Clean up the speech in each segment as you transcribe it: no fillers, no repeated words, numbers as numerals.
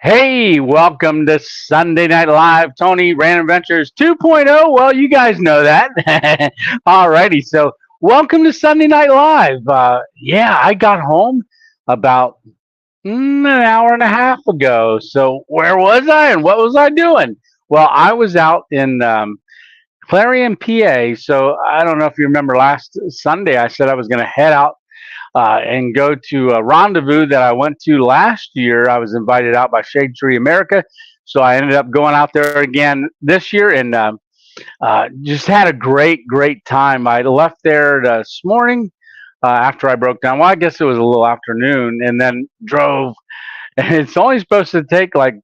Hey, welcome to Sunday Night Live, Tony Random Adventures 2.0. Well, you guys know that. Alrighty, so welcome to Sunday Night Live. Yeah, I got home about an hour and a half ago. So where was I and what was I doing? Well, I was out in Clarion, PA. So I don't know if you remember last Sunday, I said I was going to head out and go to a rendezvous that I went to last year. I was invited out by Shade Tree America. So I ended up going out there again this year and just had a great time. I left there this morning after I broke down. Well, I guess it was a little afternoon and then drove. And it's only supposed to take like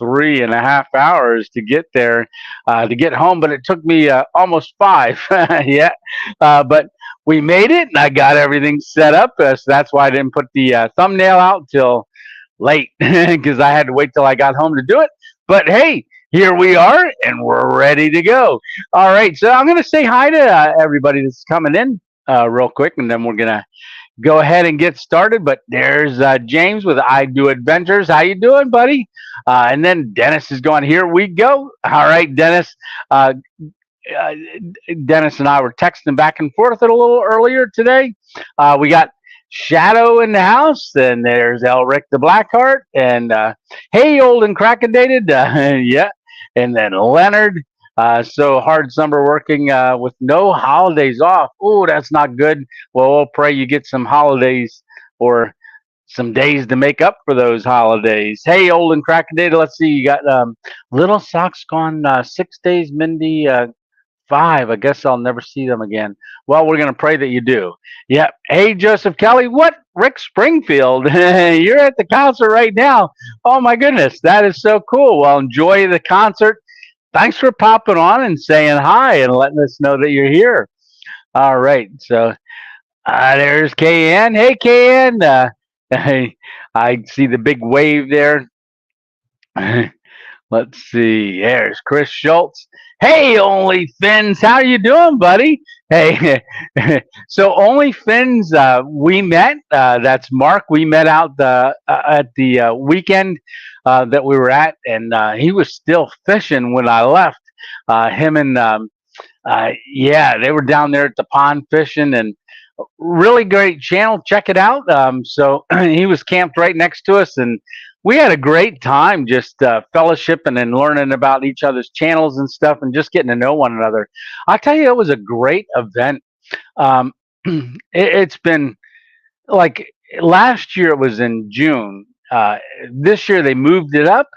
3.5 hours to get there, to get home, but it took me almost five. Yeah, but we made it, and I got everything set up. So that's why I didn't put the thumbnail out till late because I had to wait till I got home to do it. But hey, here we are, and we're ready to go. All right, so I'm going to say hi to everybody that's coming in real quick, and then we're going to go ahead and get started. But there's James with I Do Adventures. How you doing, buddy? And then Dennis is going. Here we go. All right, Dennis. Uh, uh, Dennis and I were texting back and forth a little earlier today. We got Shadow in the house, and there's Elric the Blackheart, and hey, old and crackedated, yeah, and then Leonard. So hard summer working with no holidays off. Oh, that's not good. Well, we'll pray you get some holidays or some days to make up for those holidays. Hey, old and crackedated. Let's see. You got Little Socks gone 6 days. Mindy 5. I guess I'll never see them again. Well, we're going to pray that you do. Yep. Hey, Joseph Kelly. What? Rick Springfield. You're at the concert right now. Oh, my goodness. That is so cool. Well, enjoy the concert. Thanks for popping on and saying hi and letting us know that you're here. All right. So there's KN. Hey, KN. I see the big wave there. Let's see. There's Chris Schultz. Hey, Only Fins, how you doing, buddy? Hey, so Only Fins, we met. That's Mark. We met out at the weekend that we were at, and he was still fishing when I left. Him and yeah, they were down there at the pond fishing, and really great channel. Check it out. So he was camped right next to us, and we had a great time just fellowshipping and learning about each other's channels and stuff, and just getting to know one another. I tell you, it was a great event. It's been like last year. It was in June. This year they moved it up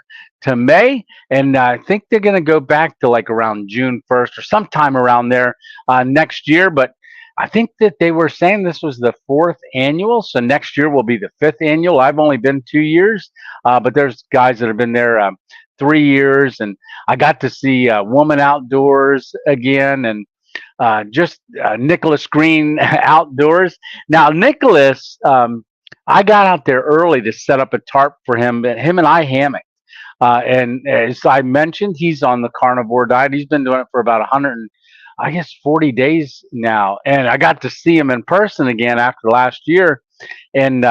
to May, and I think they're going to go back to like around June 1st or sometime around there next year. But I think that they were saying this was the fourth annual, so next year will be the fifth annual. I've only been 2 years, but there's guys that have been there 3 years, and I got to see Woman Outdoors again, and just Nicholas Green Outdoors. Now, Nicholas, I got out there early to set up a tarp for him, but him and I hammocked. And as I mentioned, he's on the carnivore diet. He's been doing it for about 100, I guess, 40 days now. And I got to see him in person again after last year. And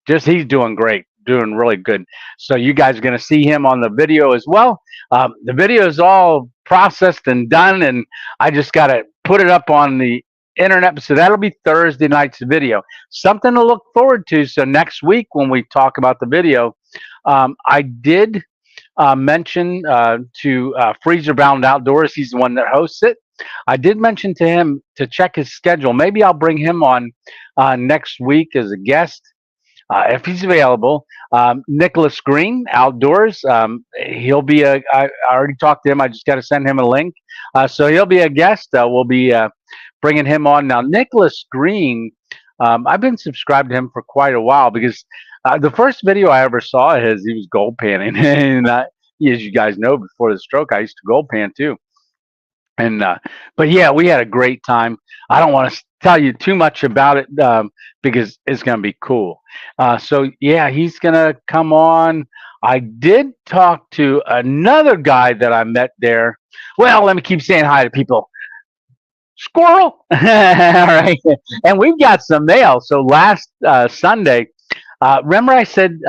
just he's doing great, doing really good. So you guys are going to see him on the video as well. The video is all processed and done, and I just got to put it up on the internet. So that'll be Thursday night's video. Something to look forward to. So next week when we talk about the video, I did mention to Freezer Bound Outdoors. He's the one that hosts it. I did mention to him to check his schedule. Maybe I'll bring him on next week as a guest if he's available. Nicholas Green Outdoors. He'll be I already talked to him. I just got to send him a link. So he'll be a guest. We'll be bringing him on. Now, Nicholas Green, I've been subscribed to him for quite a while because the first video I ever saw of his, he was gold panning. And as you guys know, before the stroke, I used to gold pan too. And but yeah, we had a great time. I don't want to tell you too much about it because it's going to be cool. So yeah, he's going to come on. I did talk to another guy that I met there. Well, let me keep saying hi to people. Squirrel. All right. And we've got some mail. So last Sunday, remember I said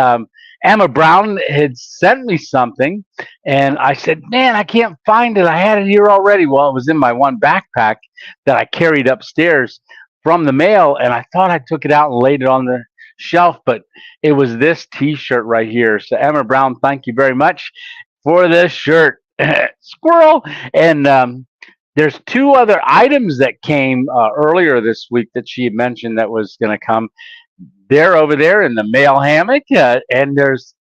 Emma Brown had sent me something, and I said, "Man, I can't find it. I had it here already." Well, it was in my one backpack that I carried upstairs from the mail, and I thought I took it out and laid it on the shelf, but it was this T-shirt right here. So, Emma Brown, thank you very much for this shirt, squirrel. And there's two other items that came earlier this week that she had mentioned that was going to come. They're over there in the mail hammock, and there's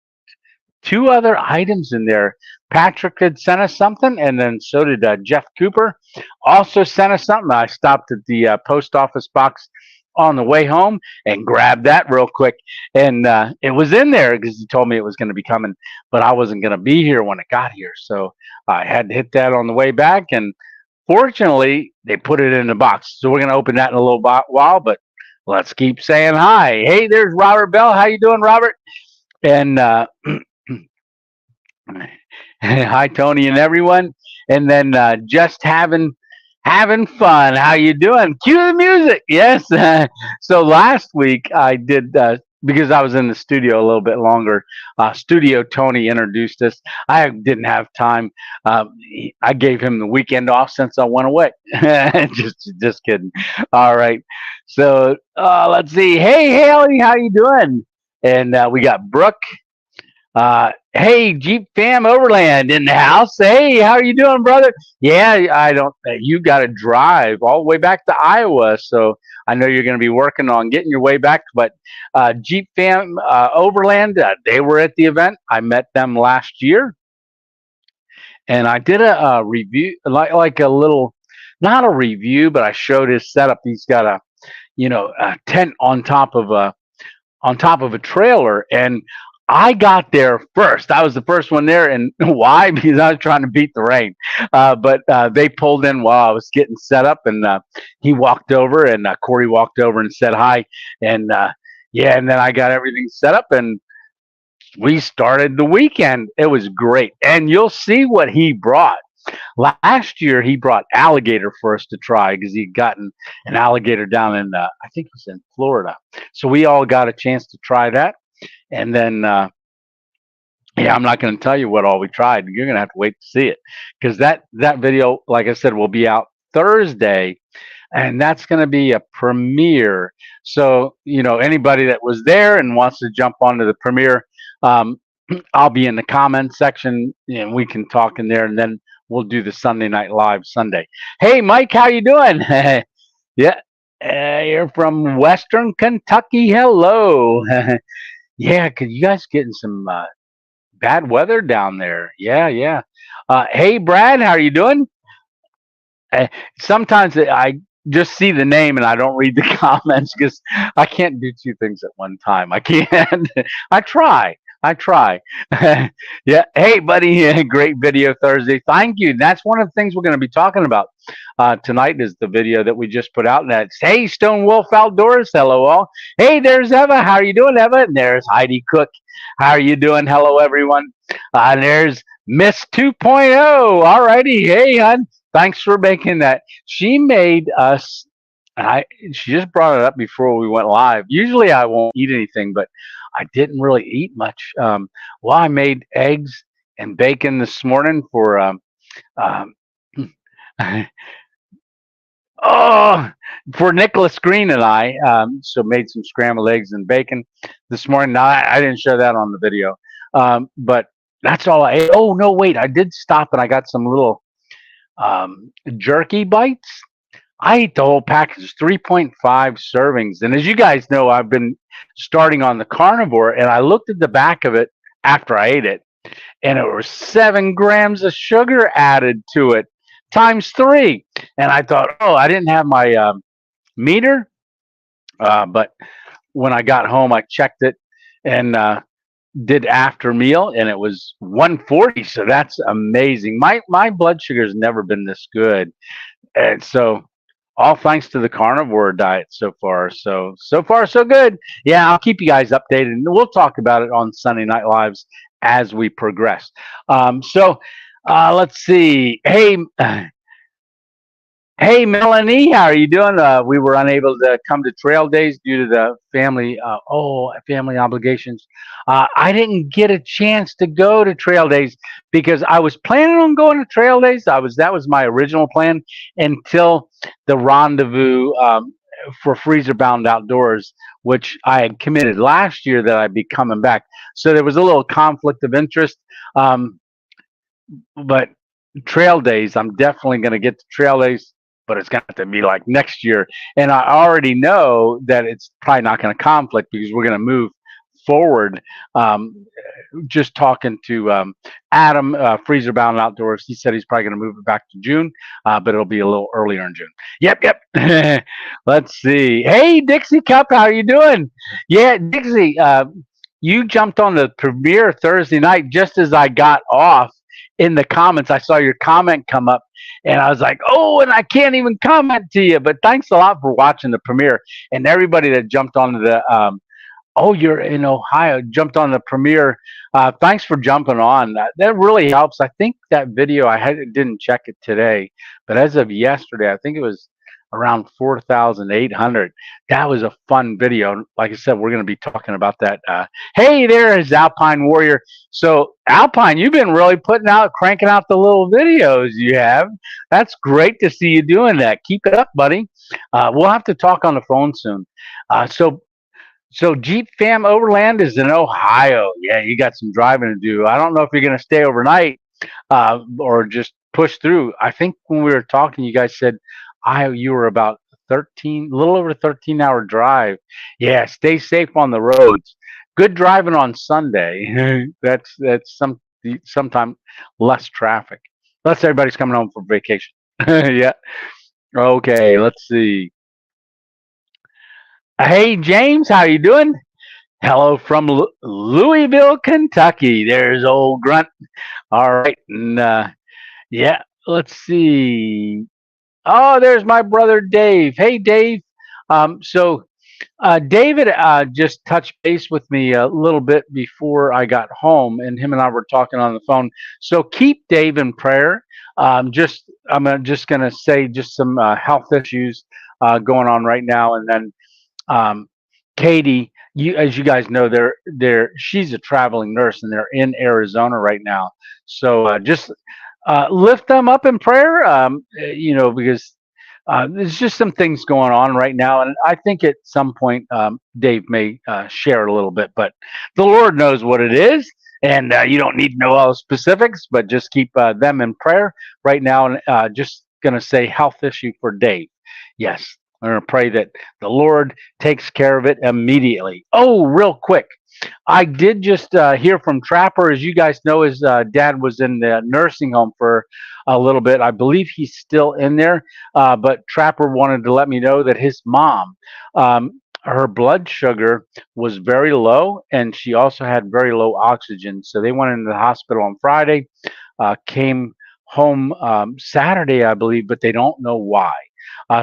two other items in there. Patrick had sent us something, and then so did Jeff Cooper. Also sent us something. I stopped at the post office box on the way home and grabbed that real quick, and it was in there because he told me it was going to be coming, but I wasn't going to be here when it got here, so I had to hit that on the way back. And fortunately, they put it in the box, so we're going to open that in a little while. But let's keep saying hi. Hey, there's Robert Bell. How you doing, Robert? And hi, Tony and everyone. And then just having fun. How you doing? Cue the music. Yes. So last week I did because I was in the studio a little bit longer. Studio Tony introduced us. I didn't have time. I gave him the weekend off since I went away. just kidding. All right. So let's see. Hey, Haley, how you doing? And we got Brooke. Hey, Jeep Fam Overland in the house. Hey, how are you doing, brother? Yeah, I don't. You got to drive all the way back to Iowa, so I know you're going to be working on getting your way back. But Jeep Fam Overland, they were at the event. I met them last year, and I did a review, like a little, not a review, but I showed his setup. He's got a tent on top of a trailer, and I got there first. I was the first one there, and why? Because I was trying to beat the rain. But they pulled in while I was getting set up, and he walked over, and Corey walked over and said hi, and yeah, and then I got everything set up, and we started the weekend. It was great, and you'll see what he brought. Last year, he brought alligator for us to try because he'd gotten an alligator down in, I think it was in Florida. So we all got a chance to try that. And then, yeah, I'm not going to tell you what all we tried. You're going to have to wait to see it because that video, like I said, will be out Thursday, and that's going to be a premiere. So, anybody that was there and wants to jump onto the premiere, I'll be in the comments section, and we can talk in there, and then we'll do the Sunday Night Live Sunday. Hey, Mike, how you doing? Yeah, you're from Western Kentucky. Hello. Yeah, cause you guys getting some bad weather down there. Yeah, yeah. Hey, Brad, how are you doing? Sometimes I just see the name and I don't read the comments because I can't do two things at one time. I can't. I try. Yeah. Hey, buddy. Great video Thursday. Thank you. That's one of the things we're going to be talking about tonight is the video that we just put out. And that's, hey, Stone Wolf Outdoors. Hello, all. Hey, there's Eva. How are you doing, Eva? And there's Heidi Cook. How are you doing? Hello, everyone. There's Miss 2.0. All righty. Hey, hon. Thanks for making that. She made us. She just brought it up before we went live. Usually I won't eat anything, but I didn't really eat much. Well, I made eggs and bacon this morning for oh, for Nicholas Green and I. So made some scrambled eggs and bacon this morning. Now I didn't show that on the video, but that's all I ate. Oh no, wait! I did stop and I got some little jerky bites. I ate the whole package, 3.5 servings. And as you guys know, I've been starting on the carnivore, and I looked at the back of it after I ate it, and it was 7 grams of sugar added to it, times 3. And I thought, oh, I didn't have my meter, but when I got home, I checked it and did after meal, and it was 140. So that's amazing. My blood sugar has never been this good, and so all thanks to the carnivore diet so far. So far so good. Yeah, I'll keep you guys updated, and we'll talk about it on Sunday Night Lives as we progress. Let's see. Hey, Hey, Melanie, how are you doing? We were unable to come to trail days due to the family obligations. I didn't get a chance to go to trail days because I was planning on going to trail days. That was my original plan until the rendezvous for Freezer Bound Outdoors, which I had committed last year that I'd be coming back. So there was a little conflict of interest. Um, but trail days, I'm definitely going to get to trail days, but it's got to be like next year. And I already know that it's probably not going to conflict because we're going to move forward. Um, just talking to Adam, Freezer Bound Outdoors, he said he's probably going to move it back to June, but it'll be a little earlier in June. Yep. Let's see. Hey, Dixie Cup, how are you doing? Yeah, Dixie, you jumped on the premiere Thursday night just as I got off. In the comments, I saw your comment come up, and I was like, "Oh!" And I can't even comment to you. But thanks a lot for watching the premiere, and everybody that jumped onto the oh, you're in Ohio, jumped on the premiere. Thanks for jumping on. That really helps. I think that video didn't check it today, but as of yesterday, I think it was around 4,800. That was a fun video. Like I said, we're going to be talking about that. Hey, there is Alpine Warrior. So Alpine, you've been really cranking out the little videos you have. That's great to see you doing that. Keep it up, buddy. We'll have to talk on the phone soon. So Jeep Fam Overland is in Ohio. Yeah, you got some driving to do. I don't know if you're going to stay overnight or just push through. I think when we were talking, you guys said you were about 13, a little over 13-hour drive. Yeah, stay safe on the roads. Good driving on Sunday. That's sometimes less traffic. Unless everybody's coming home for vacation. Yeah. Okay, let's see. Hey James, how you doing? Hello from Louisville, Kentucky. There's old Grunt. All right, and yeah, let's see. Oh, there's my brother Dave. Hey Dave. David just touched base with me a little bit before I got home, and him and I were talking on the phone. So keep Dave in prayer. Just gonna say just some health issues going on right now, and then um, Katie, as you guys know, she's a traveling nurse and they're in Arizona right now. So just lift them up in prayer, because there's just some things going on right now, and I think at some point Dave may share a little bit, but the Lord knows what it is. And you don't need to know all the specifics, but just keep them in prayer right now. And just going to say health issue for Dave. Yes, I'm going to pray that the Lord takes care of it immediately. Oh, real quick. I did just hear from Trapper. As you guys know, his dad was in the nursing home for a little bit. I believe he's still in there. But Trapper wanted to let me know that his mom, her blood sugar was very low, and she also had very low oxygen. So they went into the hospital on Friday, came home Saturday, I believe, but they don't know why.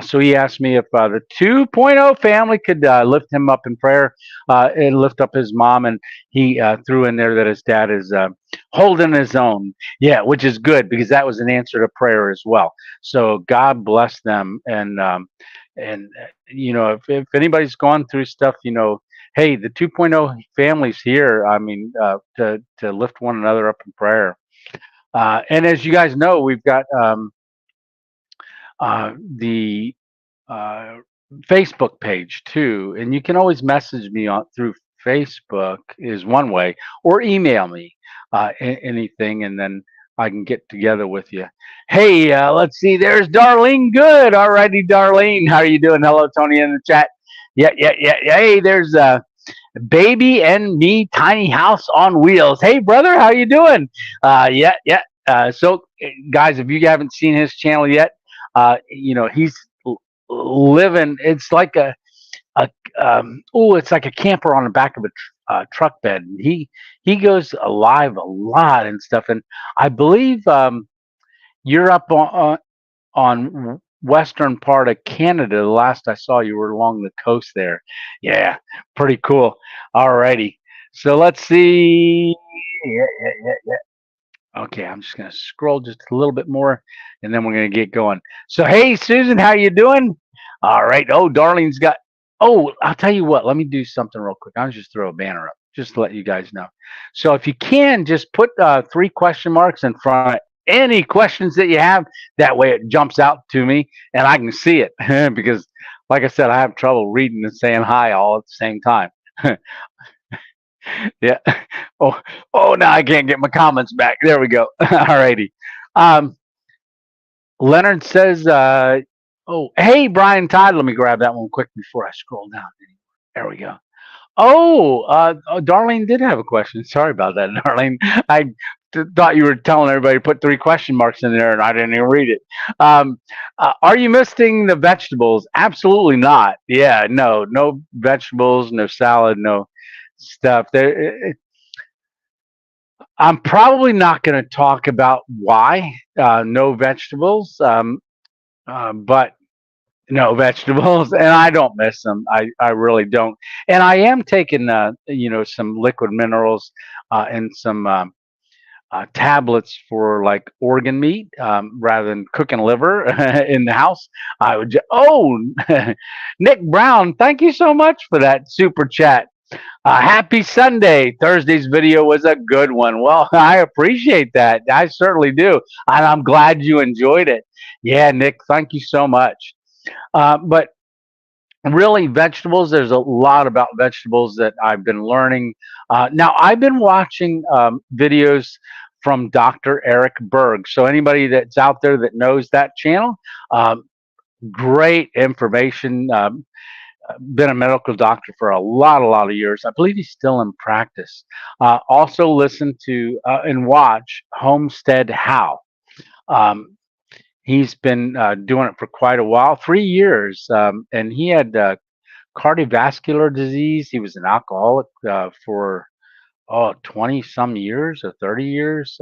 So he asked me if the 2.0 family could lift him up in prayer and lift up his mom. And he threw in there that his dad is holding his own. Yeah, which is good because that was an answer to prayer as well. So God bless them. And if anybody's gone through stuff, hey, the 2.0 family's here. I mean, to lift one another up in prayer. And as you guys know, we've got the uh, Facebook page too, and you can always message me on through Facebook is one way, or email me anything, and then I can get together with you. Hey, let's see. There's Darlene. Good. Alrighty, Darlene. How are you doing? Hello, Tony in the chat. Yeah. Hey, there's Baby and Me Tiny House on Wheels. Hey, brother, how you doing? Yeah. So, guys, if you haven't seen his channel yet, he's living. It's like it's like a camper on the back of a truck bed. He goes alive a lot and stuff. And I believe you're up on western part of Canada. The last I saw, you were along the coast there. Yeah, pretty cool. Alrighty. So let's see. Yeah. Okay, I'm just gonna scroll just a little bit more, and then we're gonna get going. So, hey, Susan, how you doing? All right. Oh, Darlene's got. Oh, I'll tell you what. Let me do something real quick. I'll just throw a banner up, just to let you guys know. So, if you can, just put 3 question marks in front of any questions that you have. That way, it jumps out to me, and I can see it because, like I said, I have trouble reading and saying hi all at the same time. Yeah. Oh, oh, now I can't get my comments back. There we go. All righty. Um, Leonard says, oh, hey, Brian Todd. Let me grab that one quick before I scroll down. There we go. Oh, Darlene did have a question. Sorry about that, Darlene. I thought you were telling everybody to put 3 question marks in there, and I didn't even read it. Um, are you missing the vegetables? Absolutely not. Yeah, no vegetables, no salad, no stuff. I'm probably not going to talk about why no vegetables, but no vegetables, and I don't miss them. I really don't. And I am taking some liquid minerals and some tablets for like organ meat rather than cooking liver in the house. Nick Brown, thank you so much for that super chat. Happy Sunday. Thursday's video was a good one. Well, I appreciate that. I certainly do. And I'm glad you enjoyed it. Yeah, Nick, thank you so much. But really, vegetables, there's a lot about vegetables that I've been learning. Now, I've been watching videos from Dr. Eric Berg. So, anybody that's out there that knows that channel, um, great information. Been a medical doctor for a lot of years. I believe he's still in practice. Also, listen to and watch Homestead How. Um, he's been doing it for quite a while, 3 years, and he had cardiovascular disease. He was an alcoholic for 20 some years or 30 years,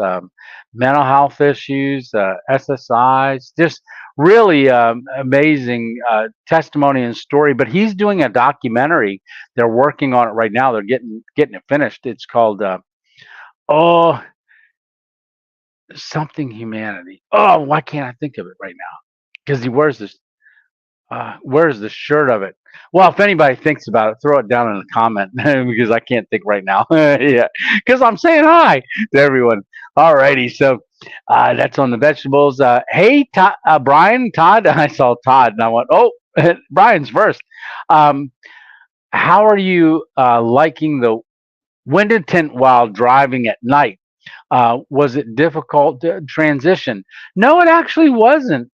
mental health issues, SSIs, just really amazing testimony and story. But he's doing a documentary. They're working on it right now. They're getting it finished. It's called oh something humanity. Oh, why can't I think of it right now? Because he wears this. Where's the shirt of it? Well, if anybody thinks about it, throw it down in the comment because I can't think right now. Yeah, because I'm saying hi to everyone. All righty, so that's on the vegetables. Hey, Brian, Todd. I saw Todd and I went, oh, Brian's first. Um, how are you liking the window tint while driving at night? Was it difficult to transition? No, it actually wasn't.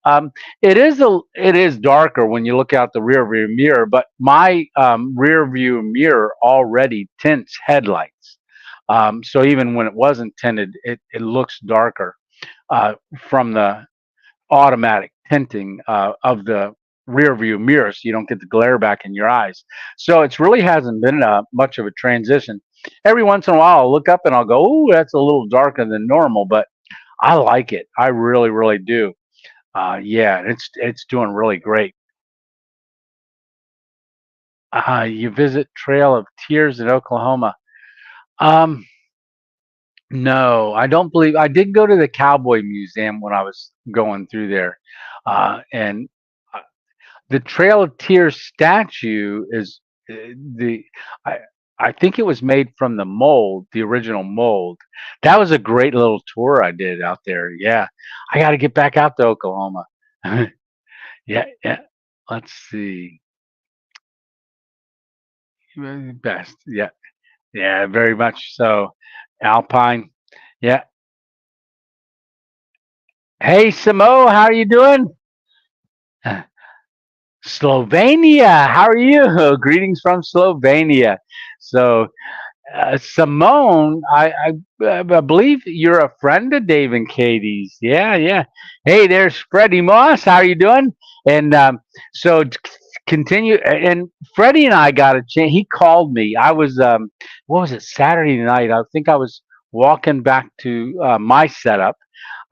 It is darker when you look out the rear view mirror, but my rear view mirror already tints headlights. So even when it wasn't tinted, it looks darker from the automatic tinting of the rear view mirror, so you don't get the glare back in your eyes. So it's really hasn't been much of a transition. Every once in a while, I'll look up and I'll go, "Ooh, that's a little darker than normal," but I like it. I really, really do. Yeah, it's doing really great. You visit Trail of Tears in Oklahoma. Um, no, I don't believe I did go to the Cowboy Museum when I was going through there, and the Trail of Tears statue is the I I think it was made from the mold, the original mold. That was a great little tour I did out there. Yeah, I got to get back out to Oklahoma. Yeah, yeah. Let's see. Best. Yeah, yeah. Very much so. Alpine. Yeah. Hey, Samo, how are you doing? Slovenia. How are you? Greetings from Slovenia. So, Simone, I believe you're a friend of Dave and Katie's. Yeah, yeah. Hey, there's Freddie Moss. How are you doing? And so continue. And Freddie and I got a chance. He called me. I was what was it? Saturday night. I think I was walking back to my setup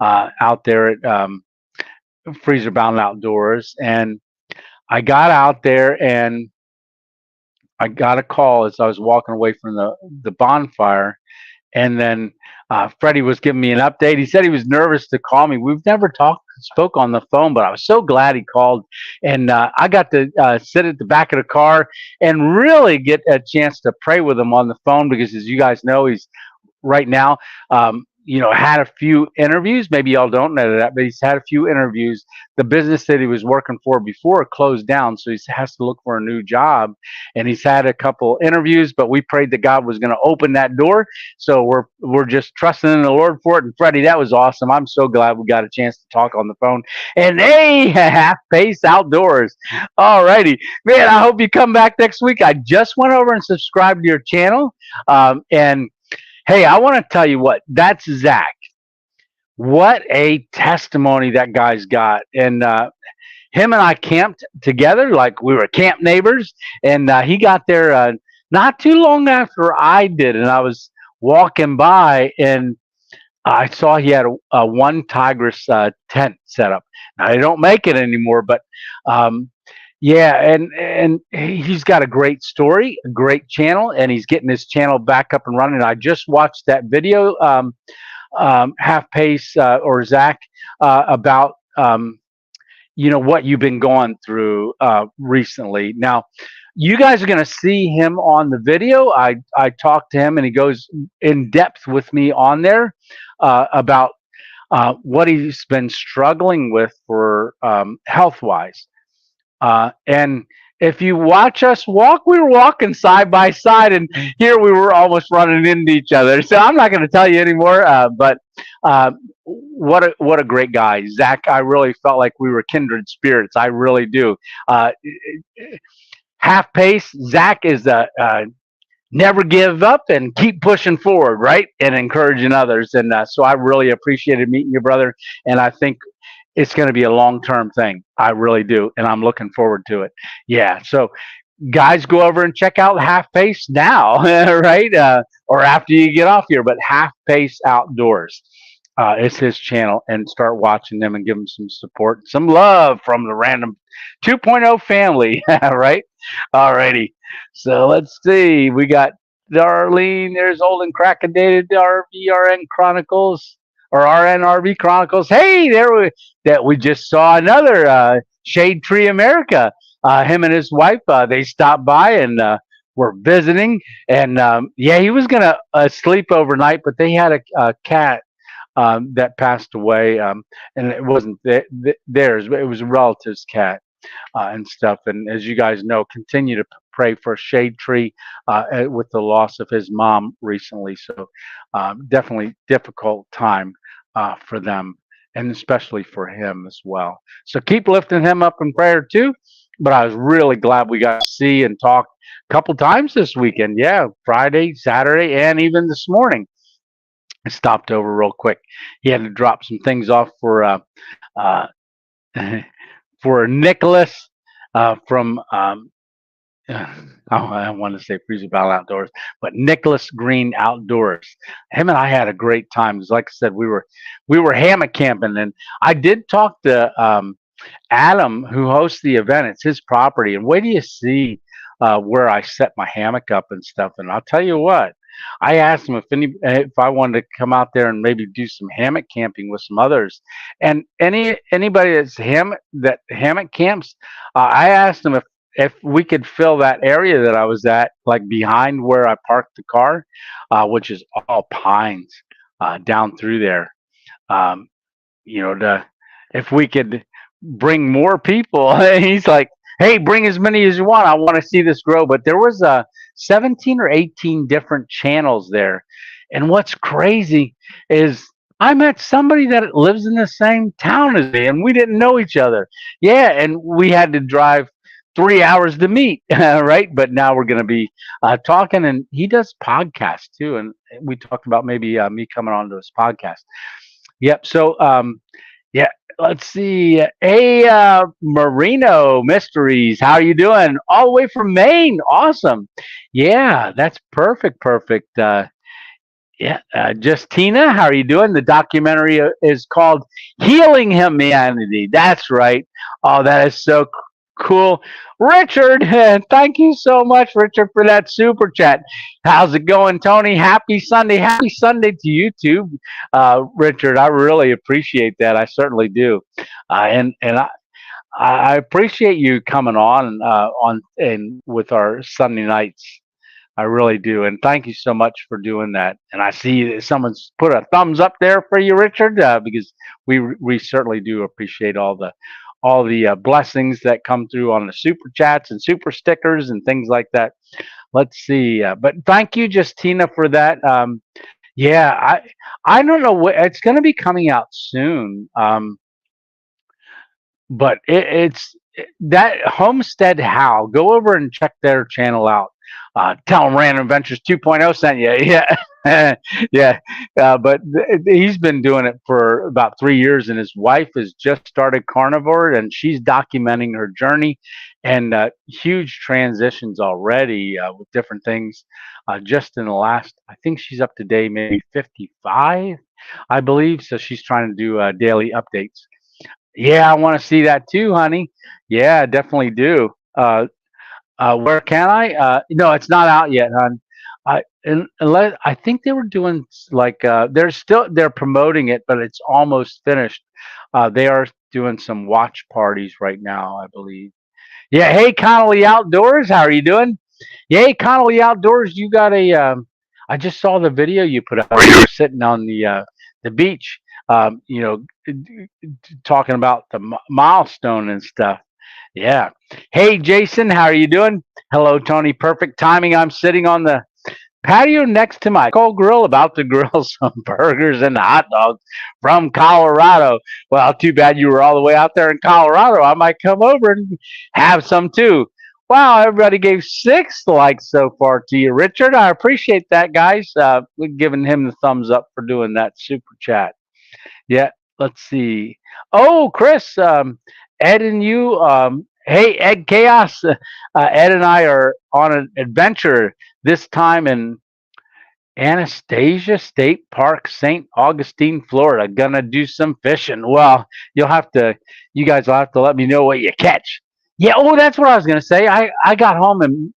out there at Freezer Bound Outdoors, and I got out there and I got a call as I was walking away from the bonfire, And then Freddie was giving me an update. He said he was nervous to call me. We've never spoke on the phone, but I was so glad he called. And I got to sit at the back of the car and really get a chance to pray with him on the phone because, as you guys know, he's right now, had a few interviews. Maybe y'all don't know that, but he's had a few interviews. The business that he was working for before closed down, so he has to look for a new job. And he's had a couple interviews, but we prayed that God was going to open that door. So we're just trusting in the Lord for it. And Freddie, that was awesome. I'm so glad we got a chance to talk on the phone. And hey, Half Pace Outdoors. All righty, man. I hope you come back next week. I just went over and subscribed to your channel, and hey, I want to tell you what, that's Zach. What a testimony that guy's got. And him and I camped together like we were camp neighbors. And he got there not too long after I did. And I was walking by and I saw he had a one Tigress tent set up. Now, they don't make it anymore, but yeah, and he's got a great story, a great channel, and he's getting his channel back up and running. I just watched that video, Half Pace or Zach, about what you've been going through recently. Now, you guys are going to see him on the video. I talked to him, and he goes in depth with me on there about what he's been struggling with for health-wise. And if you watch us walk, we were walking side by side, and here we were almost running into each other. So I'm not going to tell you anymore, but what a great guy. Zach, I really felt like we were kindred spirits. I really do. Half Pace, Zach is never give up and keep pushing forward, right? And encouraging others. And so I really appreciated meeting you, brother. And I think it's going to be a long-term thing. I really do. And I'm looking forward to it. Yeah. So guys, go over and check out Half Pace now, right? Or after you get off here, but Half Pace Outdoors. It's his channel, and start watching them and give him some support, some love from the Random 2.0 family, right? Alrighty. So let's see. We got Darlene. There's Old and Crackadated RVRN Chronicles. Or RNRV Chronicles. Hey, we just saw another Shade Tree America. Him and his wife, they stopped by and were visiting. And he was gonna sleep overnight, but they had a cat that passed away, and it wasn't theirs, but it was a relative's cat and stuff. And as you guys know, continue to pray for Shade Tree with the loss of his mom recently. So definitely difficult time for them, and especially for him as well. So keep lifting him up in prayer too. But I was really glad we got to see and talk a couple times this weekend. Yeah, Friday, Saturday, and even this morning. I stopped over real quick. He had to drop some things off for for Nicholas from I want to say Freezer Battle Outdoors, but Nicholas Green Outdoors. Him and I had a great time. Like I said, we were hammock camping, and I did talk to Adam, who hosts the event. It's his property, and wait till you see where I set my hammock up and stuff. And I'll tell you what, I asked him if I wanted to come out there and maybe do some hammock camping with some others. And anybody that's hammock camps, I asked him if we could fill that area that I was at, like behind where I parked the car, which is all pines down through there. If we could bring more people. He's like, hey, bring as many as you want. I want to see this grow. But there was 17 or 18 different channels there. And what's crazy is I met somebody that lives in the same town as me, and we didn't know each other. Yeah, and we had to drive 3 hours to meet, right? But now we're going to be talking, and he does podcasts too. And we talked about maybe me coming on to his podcast. Yep. So, yeah, let's see. Hey, Marino Mysteries, how are you doing? All the way from Maine. Awesome. Yeah, that's perfect. Justina, how are you doing? The documentary is called Healing Humanity. That's right. Oh, that is so Cool. Richard, thank you so much, Richard, for that super chat. How's it going, Tony? Happy Sunday. Happy Sunday to you too, Richard. I really appreciate that. I certainly do. And I appreciate you coming on and with our Sunday nights. I really do, and thank you so much for doing that. And I see that someone's put a thumbs up there for you, Richard, because we certainly do appreciate all the blessings that come through on the super chats and super stickers and things like that. Let's see, but thank you, Justina, for that. Yeah, I don't know what it's going to be coming out soon. But it's that Homestead How. Go over and check their channel out. Tell them Random Adventures 2.0 sent you. Yeah, yeah. But he's been doing it for about 3 years, and his wife has just started carnivore, and she's documenting her journey and huge transitions already with different things. Just in the last, I think she's up to day maybe 55, I believe. So she's trying to do daily updates. Yeah, I want to see that too, honey. Yeah, definitely do. Where can I? No, it's not out yet, hon. Unless I think they were doing like they're promoting it, but it's almost finished. They are doing some watch parties right now, I believe. Yeah. Hey, Connolly Outdoors, how are you doing? Yeah, hey, Connolly Outdoors, you got a. I just saw the video you put out where you were sitting on the beach. You know, talking about the milestone and stuff. Yeah. Hey, Jason, how are you doing? Hello, Tony. Perfect timing. I'm sitting on the patio next to my coal grill, about to grill some burgers and hot dogs from Colorado. Well, too bad you were all the way out there in Colorado. I might come over and have some too. Wow, everybody gave 6 likes so far to you, Richard. I appreciate that, guys. We're giving him the thumbs up for doing that super chat. Yeah, let's see. Oh, Chris, Ed and you, hey, Ed Chaos. Ed and I are on an adventure this time in Anastasia State Park, St. Augustine, Florida. Gonna do some fishing. Well, you guys will have to let me know what you catch. Yeah, oh, that's what I was gonna say. I got home and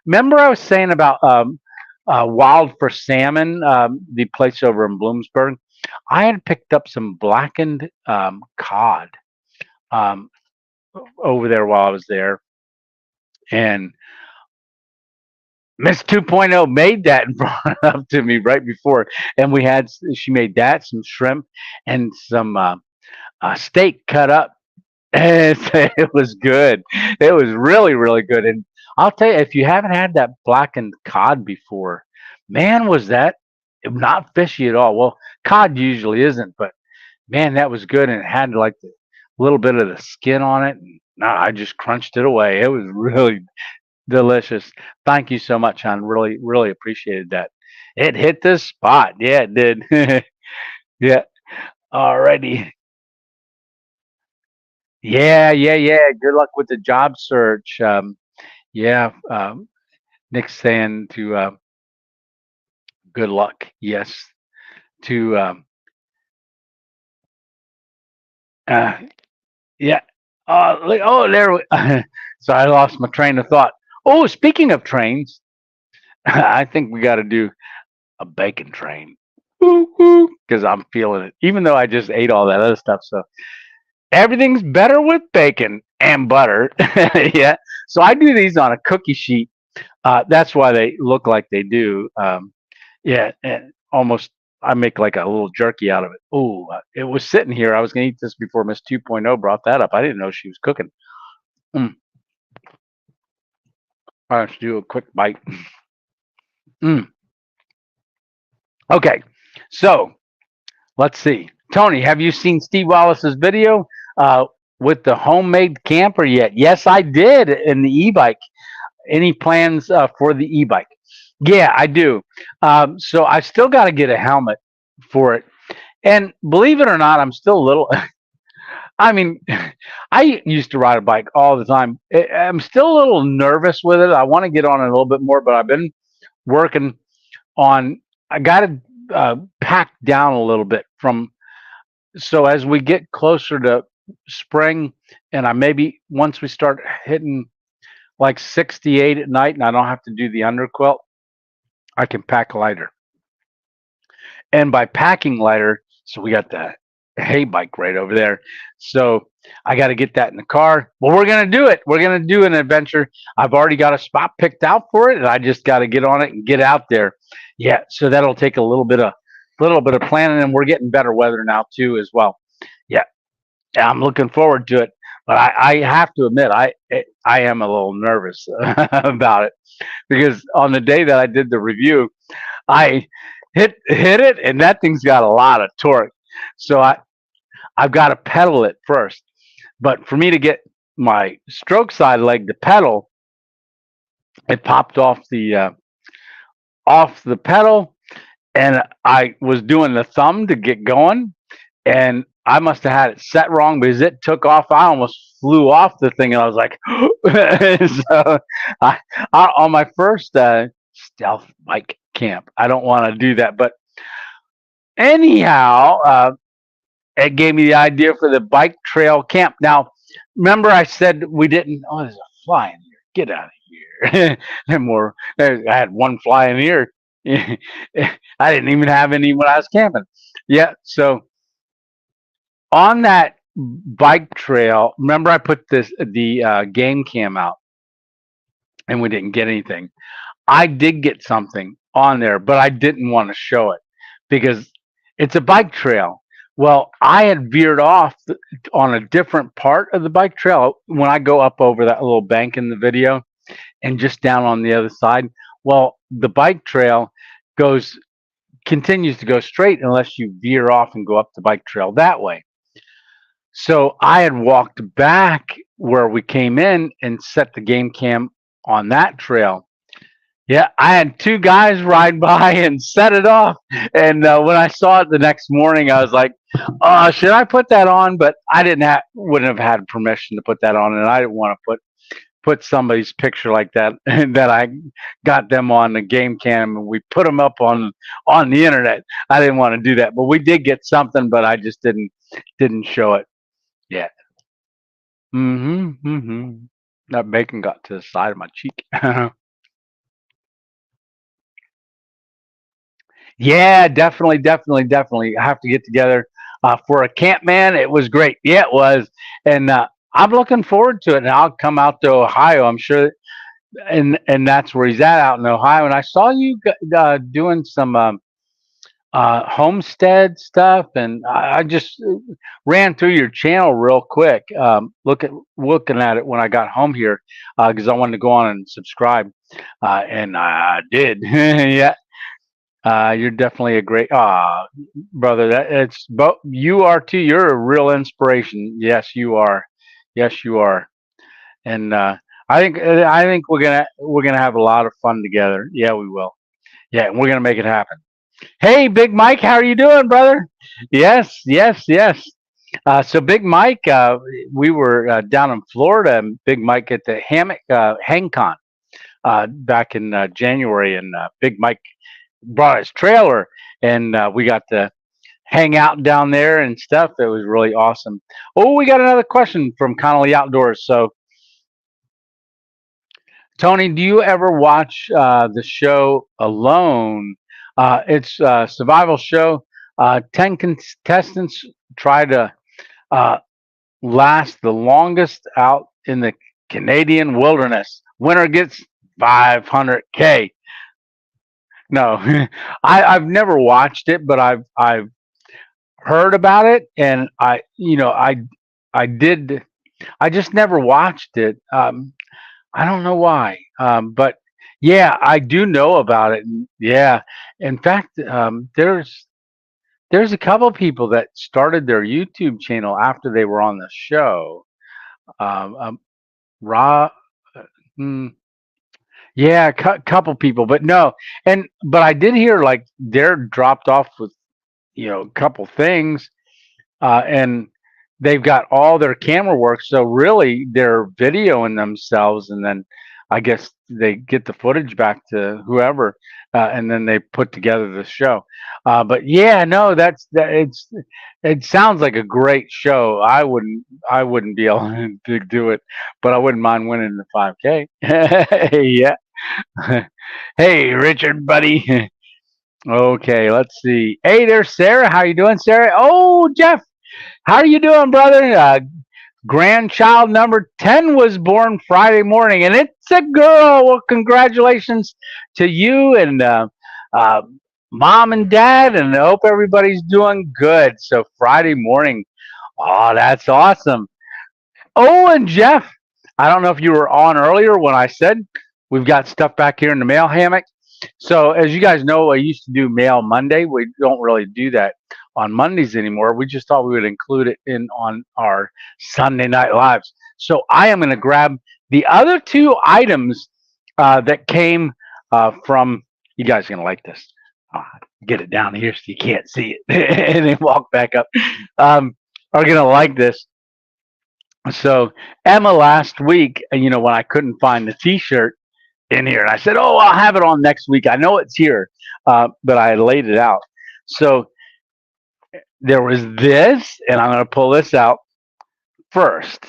remember I was saying about Wild for Salmon, the place over in Bloomsburg. I had picked up some blackened cod um, over there while I was there, and Miss 2.0 made that and brought it up to me right before, and she made that, some shrimp, and some steak cut up. And it was good. It was really, really good. And I'll tell you, if you haven't had that blackened cod before, man, was that not fishy at all. Well, cod usually isn't, but man, that was good, and it had like the little bit of the skin on it. And I just crunched it away. It was really delicious. Thank you so much, hon. Really, really appreciated that. It hit the spot. Yeah, it did. Yeah. Alrighty. Yeah, yeah, yeah. Good luck with the job search. Yeah. Nick's saying to good luck. Yes. To uh, yeah. Oh, there. So I lost my train of thought. Oh, speaking of trains, I think we got to do a bacon train because I'm feeling it. Even though I just ate all that other stuff, so everything's better with bacon and butter. Yeah. So I do these on a cookie sheet. That's why they look like they do. Yeah, and almost I make like a little jerky out of it. Oh, it was sitting here. I was gonna eat this before Miss 2.0 brought that up. I didn't know she was cooking. Mm. I have to do a quick bite. Mm. Okay, so let's see. Tony, have you seen Steve Wallace's video with the homemade camper yet? Yes, I did in the e-bike. Any plans for the e-bike? Yeah, I do. So I still got to get a helmet for it. And believe it or not, I'm still a little. I mean, I used to ride a bike all the time. I'm still a little nervous with it. I want to get on it a little bit more, but I've been working on. I got to pack down a little bit from. So as we get closer to spring, and I maybe once we start hitting like 68 at night, and I don't have to do the underquilt, I can pack lighter. And by packing lighter, so we got the hay bike right over there. So I got to get that in the car. Well, we're gonna do it. We're gonna do an adventure. I've already got a spot picked out for it, and I just got to get on it and get out there. Yeah, so that'll take a little bit of planning, and we're getting better weather now too as well. Yeah, I'm looking forward to it. But I have to admit, I am a little nervous about it because on the day that I did the review, I hit it, and that thing's got a lot of torque. So I've got to pedal it first. But for me to get my stroke side leg to pedal, it popped off the pedal, and I was doing the thumb to get going, and I must have had it set wrong because it took off. I almost flew off the thing, and I was like, so I, on my first stealth bike camp, I don't want to do that. But anyhow, it gave me the idea for the bike trail camp. Now, remember I said we didn't. Oh, there's a fly in here. Get out of here. And more. I had one fly in here. I didn't even have any when I was camping. Yeah. So on that bike trail, remember I put the game cam out, and we didn't get anything. I did get something on there, but I didn't want to show it because it's a bike trail. Well, I had veered off on a different part of the bike trail when I go up over that little bank in the video and just down on the other side. Well, the bike trail goes continues to go straight unless you veer off and go up the bike trail that way. So I had walked back where we came in and set the game cam on that trail. Yeah, I had two guys ride by and set it off. And when I saw it the next morning, I was like, should I put that on? But I wouldn't have had permission to put that on, and I didn't want to put somebody's picture like that that I got them on the game cam, and we put them up on the internet. I didn't want to do that, but we did get something, but I just didn't show it. Yeah. That bacon got to the side of my cheek. Yeah, definitely, definitely, definitely. I have to get together for a camp, man. It was great. Yeah, it was, and I'm looking forward to it. And I'll come out to Ohio. I'm sure, and that's where he's at, out in Ohio. And I saw you doing some homestead stuff, and I just ran through your channel real quick, looking at it when I got home here because I wanted to go on and subscribe, and I did. Yeah. You're definitely a great brother. That it's both you are too. You're a real inspiration. Yes, you are. Yes, you are. And I think we're gonna have a lot of fun together. Yeah, we will. Yeah, and we're gonna make it happen. Hey, Big Mike, how are you doing, brother? Yes, yes, yes. So Big Mike, we were down in Florida, and Big Mike at the Hammock HangCon back in January, and Big Mike brought his trailer, and we got to hang out down there and stuff. It was really awesome. Oh, we got another question from Connolly Outdoors. So, Tony, do you ever watch the show Alone? It's a survival show. 10 contestants try to uh, last the longest out in the Canadian wilderness. Winner gets 500K. No, I've never watched it, but I've heard about it, and I did. I just never watched it. I don't know why, but yeah, I do know about it. Yeah, in fact, there's a couple people that started their YouTube channel after they were on the show. Ra, mm, yeah, couple people, but no, but I did hear like they're dropped off with a couple things, and they've got all their camera work. So really, they're videoing themselves and then I guess they get the footage back to whoever, and then they put together the show. But yeah, no, it sounds like a great show. I wouldn't be able to do it, but I wouldn't mind winning the 5K. Yeah. Hey, Richard, buddy. Okay, let's see. Hey there, Sarah. How you doing, Sarah? Oh, Jeff, how are you doing, brother? Grandchild number 10 was born Friday morning, and it's a girl. Well, congratulations to you and uh, mom and dad, and I hope everybody's doing good. So, Friday morning. Oh, that's awesome. Oh, and Jeff, I don't know if you were on earlier when I said we've got stuff back here in the mail hammock. So, as you guys know, I used to do Mail Monday. We don't really do that on Mondays anymore. We just thought we would include it in on our Sunday Night Lives. So, I am going to grab the other two items that came from. You guys are going to like this. Uh, get it down here so you can't see it, and then walk back up. Are going to like this. So, Emma last week, when I couldn't find the T-shirt in here. And I said, "Oh, I'll have it on next week. I know it's here," but I laid it out. So there was this, and I'm going to pull this out first.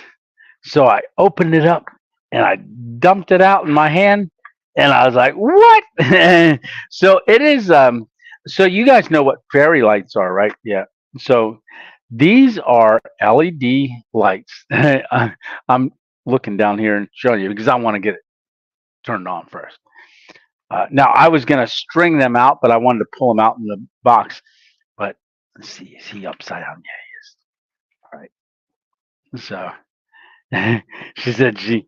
So I opened it up and I dumped it out in my hand, and I was like, "What?" So it is. So you guys know what fairy lights are, right? Yeah. So these are LED lights. I'm looking down here and showing you because I want to get it turned on first. Now I was going to string them out, but I wanted to pull them out in the box. But let's see, is he upside down? Yeah, he is. All right. So she said she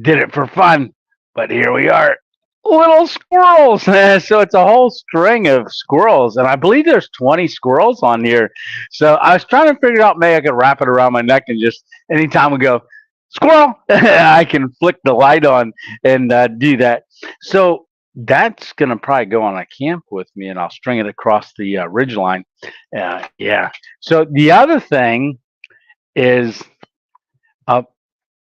did it for fun, but here we are, little squirrels. So it's a whole string of squirrels, and I believe there's 20 squirrels on here. So I was trying to figure out maybe I could wrap it around my neck and just anytime we go squirrel, I can flick the light on and do that. So that's gonna probably go on a camp with me, and I'll string it across the ridge line. Yeah. So the other thing is, all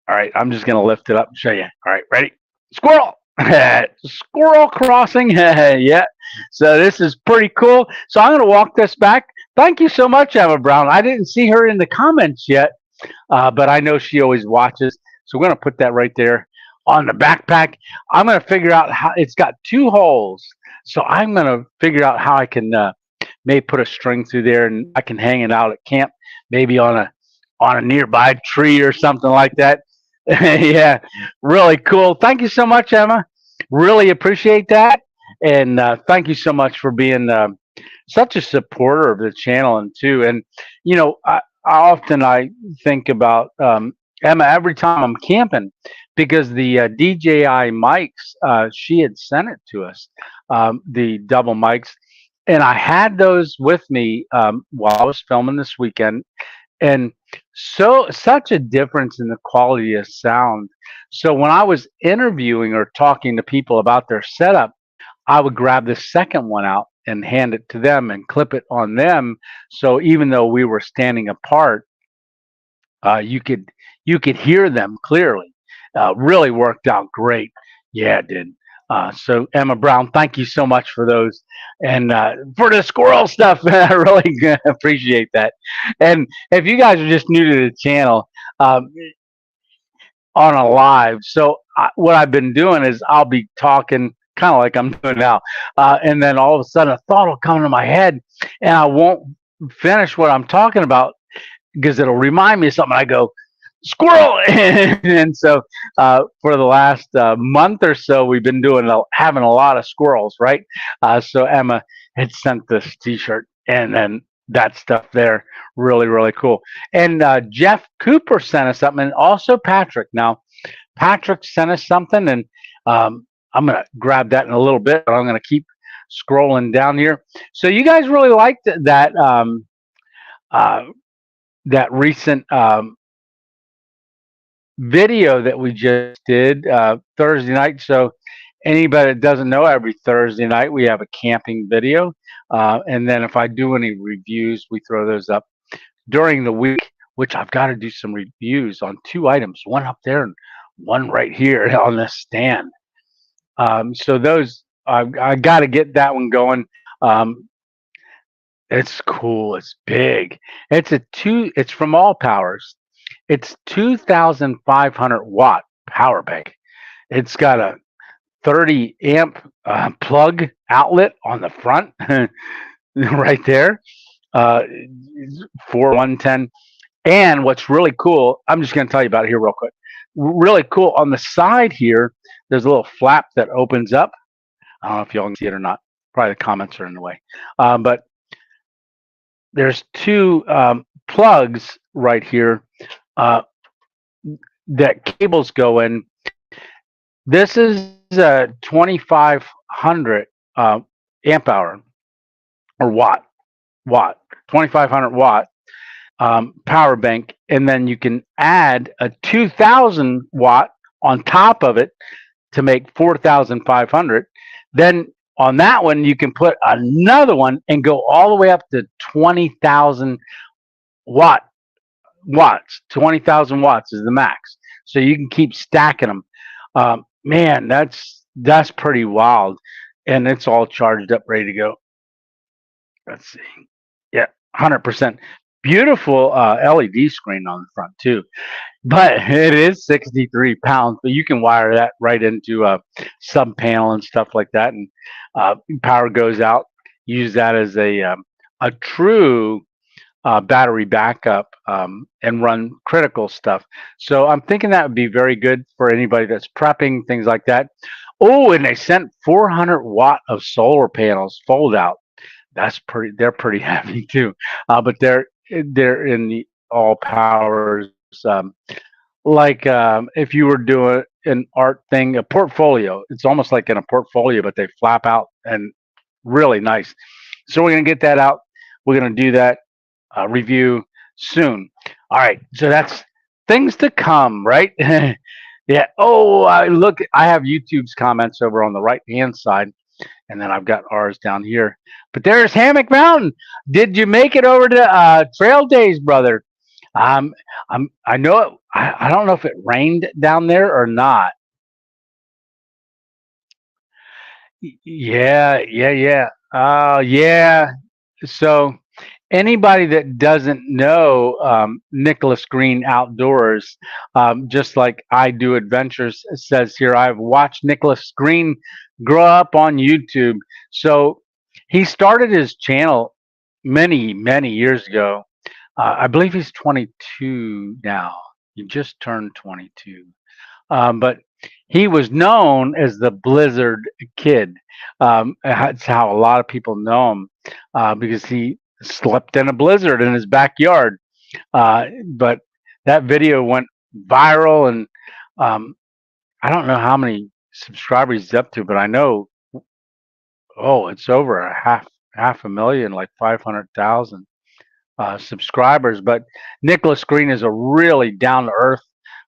right. I'm just gonna lift it up and show you. All right, ready? Squirrel. Squirrel crossing. Yeah. So this is pretty cool. So I'm gonna walk this back. Thank you so much, Emma Brown. I didn't see her in the comments yet, but I know she always watches. So we're gonna put that right there on the backpack. I'm gonna figure out how it's got two holes. So I'm gonna figure out how I can maybe put a string through there, and I can hang it out at camp, maybe on a nearby tree or something like that. Yeah, really cool. Thank you so much, Emma. Really appreciate that, and thank you so much for being such a supporter of the channel and too. And I think about Emma every time I'm camping because the DJI mics she had sent it to us, the double mics, and I had those with me while I was filming this weekend, and such a difference in the quality of sound. So when I was interviewing or talking to people about their setup, I would grab the second one out and hand it to them and clip it on them. So even though we were standing apart, you could hear them clearly. Really worked out great. Yeah, it did. So Emma Brown, thank you so much for those and for the squirrel stuff. I really appreciate that. And if you guys are just new to the channel, on a live, so what I've been doing is I'll be talking kind of like I'm doing now, and then all of a sudden a thought will come to my head, and I won't finish what I'm talking about because it'll remind me of something. I go, squirrel. And so for the last month or so we've been having a lot of squirrels, right? So Emma had sent this t-shirt, and then that stuff there, really cool. And Jeff Cooper sent us something, and also Patrick. Now Patrick sent us something, and I'm gonna grab that in a little bit, but I'm gonna keep scrolling down here. So you guys really liked that that recent video that we just did Thursday night. So anybody that doesn't know, every Thursday night we have a camping video, and then if I do any reviews, we throw those up during the week, which I've got to do some reviews on two items, one up there and one right here on this stand. So those I got to get that one going. Um, it's cool. It's big. It's from All Powers. It's 2,500 watt power bank. It's got a 30 amp plug outlet on the front, right there. Uh, for 110. And what's really cool, I'm just going to tell you about it here real quick. Really cool on the side here. There's a little flap that opens up. I don't know if y'all can see it or not. Probably the comments are in the way. But there's two plugs right here uh, that cables go in. This is a 2,500 amp hour or watt, 2,500 watt power bank, and then you can add a 2,000 watt on top of it to make 4,500. Then on that one, you can put another one and go all the way up to 20,000 watt watts. 20,000 watts is the max. So you can keep stacking them. Man, that's pretty wild, and it's all charged up, ready to go. Let's see. Yeah, 100%. Beautiful LED screen on the front too, but it is 63 pounds. But you can wire that right into a sub panel and stuff like that, and power goes out. Use that as a true battery backup and run critical stuff. So I'm thinking that would be very good for anybody that's prepping things like that. Oh, and they sent 400 watt of solar panels fold out. That's pretty. They're pretty heavy too, but they're in the all powers. Like if you were doing an art thing, a portfolio. It's almost like in a portfolio, but they flap out and really nice. So we're gonna get that out. We're gonna do that review soon. All right. So that's things to come, right? Yeah. Oh, I have YouTube's comments over on the right hand side, and then I've got ours down here. But there's Hammock Mountain. Did you make it over to Trail Days, brother? I know it. I don't know if it rained down there or not. Yeah, yeah, yeah. Yeah. So anybody that doesn't know Nicholas Green Outdoors, just like I do adventures, says here, I've watched Nicholas Green grow up on YouTube. So he started his channel many, many years ago. I believe he's 22 now. He just turned 22. But he was known as the Blizzard Kid. That's how a lot of people know him because he slept in a blizzard in his backyard. But that video went viral, and I don't know how many subscribers he's up to, but I know it's over a half a million, like 500,000 subscribers. But Nicholas Green is a really down to earth,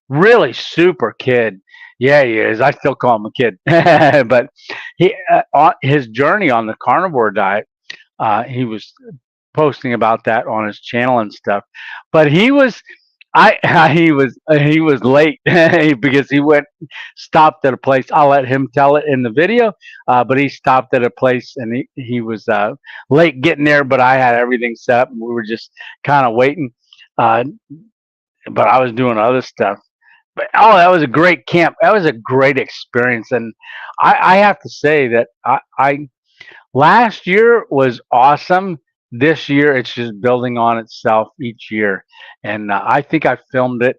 really super kid. Yeah, he is. I still call him a kid. But his journey on the carnivore diet, he was posting about that on his channel and stuff. But he was late because he stopped at a place. I'll let him tell it in the video. But he stopped at a place, and he was late getting there. But I had everything set up, and we were just kind of waiting. Uh, but I was doing other stuff. But that was a great camp. That was a great experience, and I have to say that I last year was awesome. This year, it's just building on itself each year, and I think I filmed it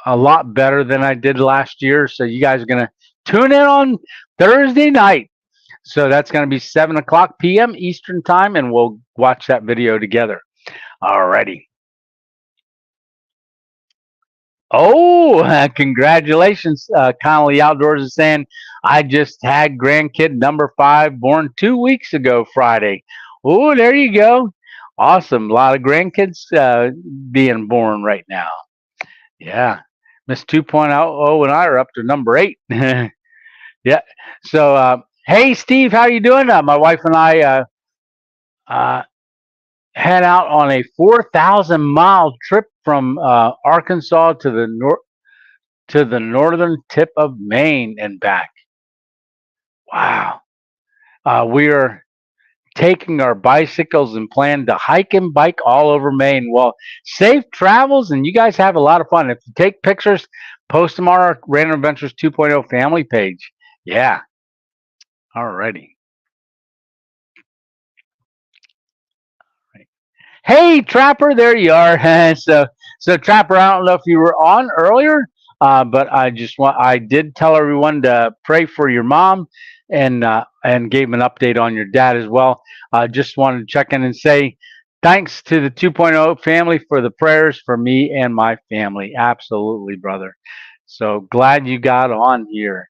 a lot better than I did last year. So you guys are gonna tune in on Thursday night. So that's gonna be 7 o'clock p.m. Eastern time, and we'll watch that video together. Alrighty. Oh, congratulations. Connolly Outdoors is saying, I just had grandkid number 5 born 2 weeks ago Friday. Oh, there you go. Awesome. A lot of grandkids being born right now. Yeah. Miss 2.0 and I are up to number 8. Yeah. So, hey, Steve, how you doing? My wife and I uh, head out on a 4,000-mile trip from Arkansas to the north to the northern tip of Maine and back. Wow. We're taking our bicycles and plan to hike and bike all over Maine. Well, safe travels, and you guys have a lot of fun. If you take pictures, post them on our Random Adventures 2.0 family page. Yeah. Alrighty. Hey, Trapper, there you are. So Trapper, I don't know if you were on earlier, but I did tell everyone to pray for your mom, and gave an update on your dad as well. I just wanted to check in and say thanks to the 2.0 family for the prayers for me and my family. Absolutely, brother. So glad you got on here.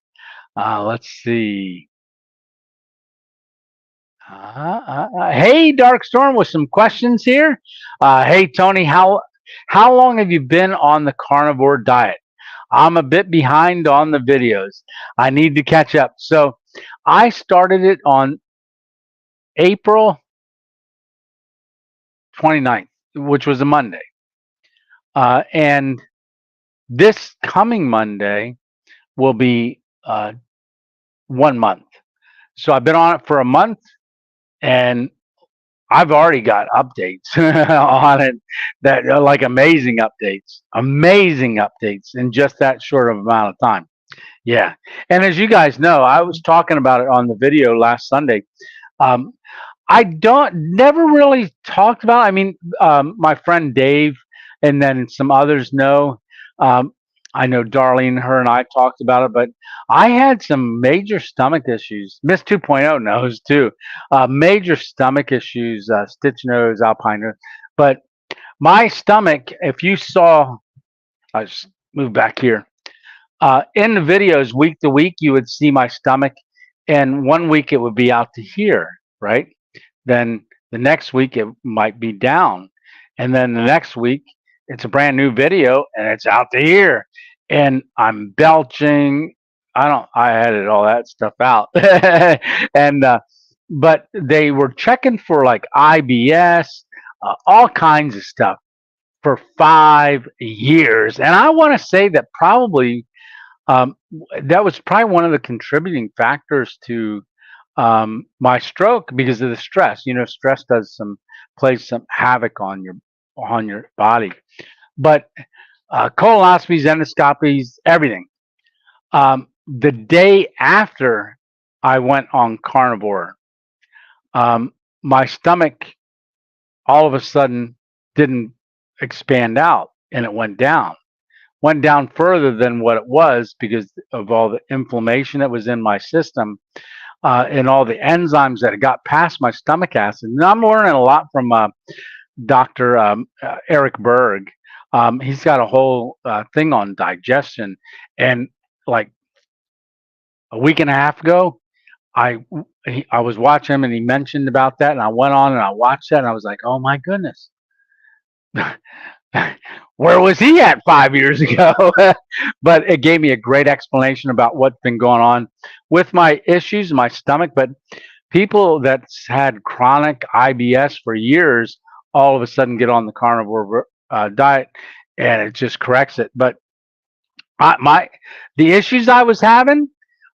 Let's see. Hey, Dark Storm, with some questions here. Hey, Tony, how long have you been on the carnivore diet? I'm a bit behind on the videos. I need to catch up. So I started it on April 29th, which was a Monday. And this coming Monday will be 1 month. So I've been on it for a month, and I've already got updates on it that are like amazing updates in just that short of amount of time. Yeah. And as you guys know, I was talking about it on the video last Sunday. Um, I don't never really talked about. I mean, my friend Dave, and then some others know. Um, I know Darlene, her and I talked about it, but I had some major stomach issues. Miss 2.0 knows too. Major stomach issues, stitch nose, alpine nose. But my stomach, if you saw, I just moved back here. In the videos, week to week, you would see my stomach, and 1 week it would be out to here, right? Then the next week it might be down, and then the next week it's a brand new video and it's out to here, and I'm belching. I edited all that stuff out, and but they were checking for like IBS, all kinds of stuff for 5 years, and I want to say that probably um, that was probably one of the contributing factors to my stroke because of the stress. You know, stress plays some havoc on your body. But colonoscopies, endoscopies, everything. The day after I went on carnivore, my stomach all of a sudden didn't expand out, and it went down further than what it was because of all the inflammation that was in my system, and all the enzymes that had got past my stomach acid. And I'm learning a lot from Dr. Eric Berg. He's got a whole thing on digestion. And like a week and a half ago, I was watching him and he mentioned about that, and I went on and I watched that, and I was like, oh my goodness. Where was he at 5 years ago? But it gave me a great explanation about what's been going on with my issues, my stomach. But people that's had chronic IBS for years all of a sudden get on the carnivore diet, and it just corrects it. But the issues I was having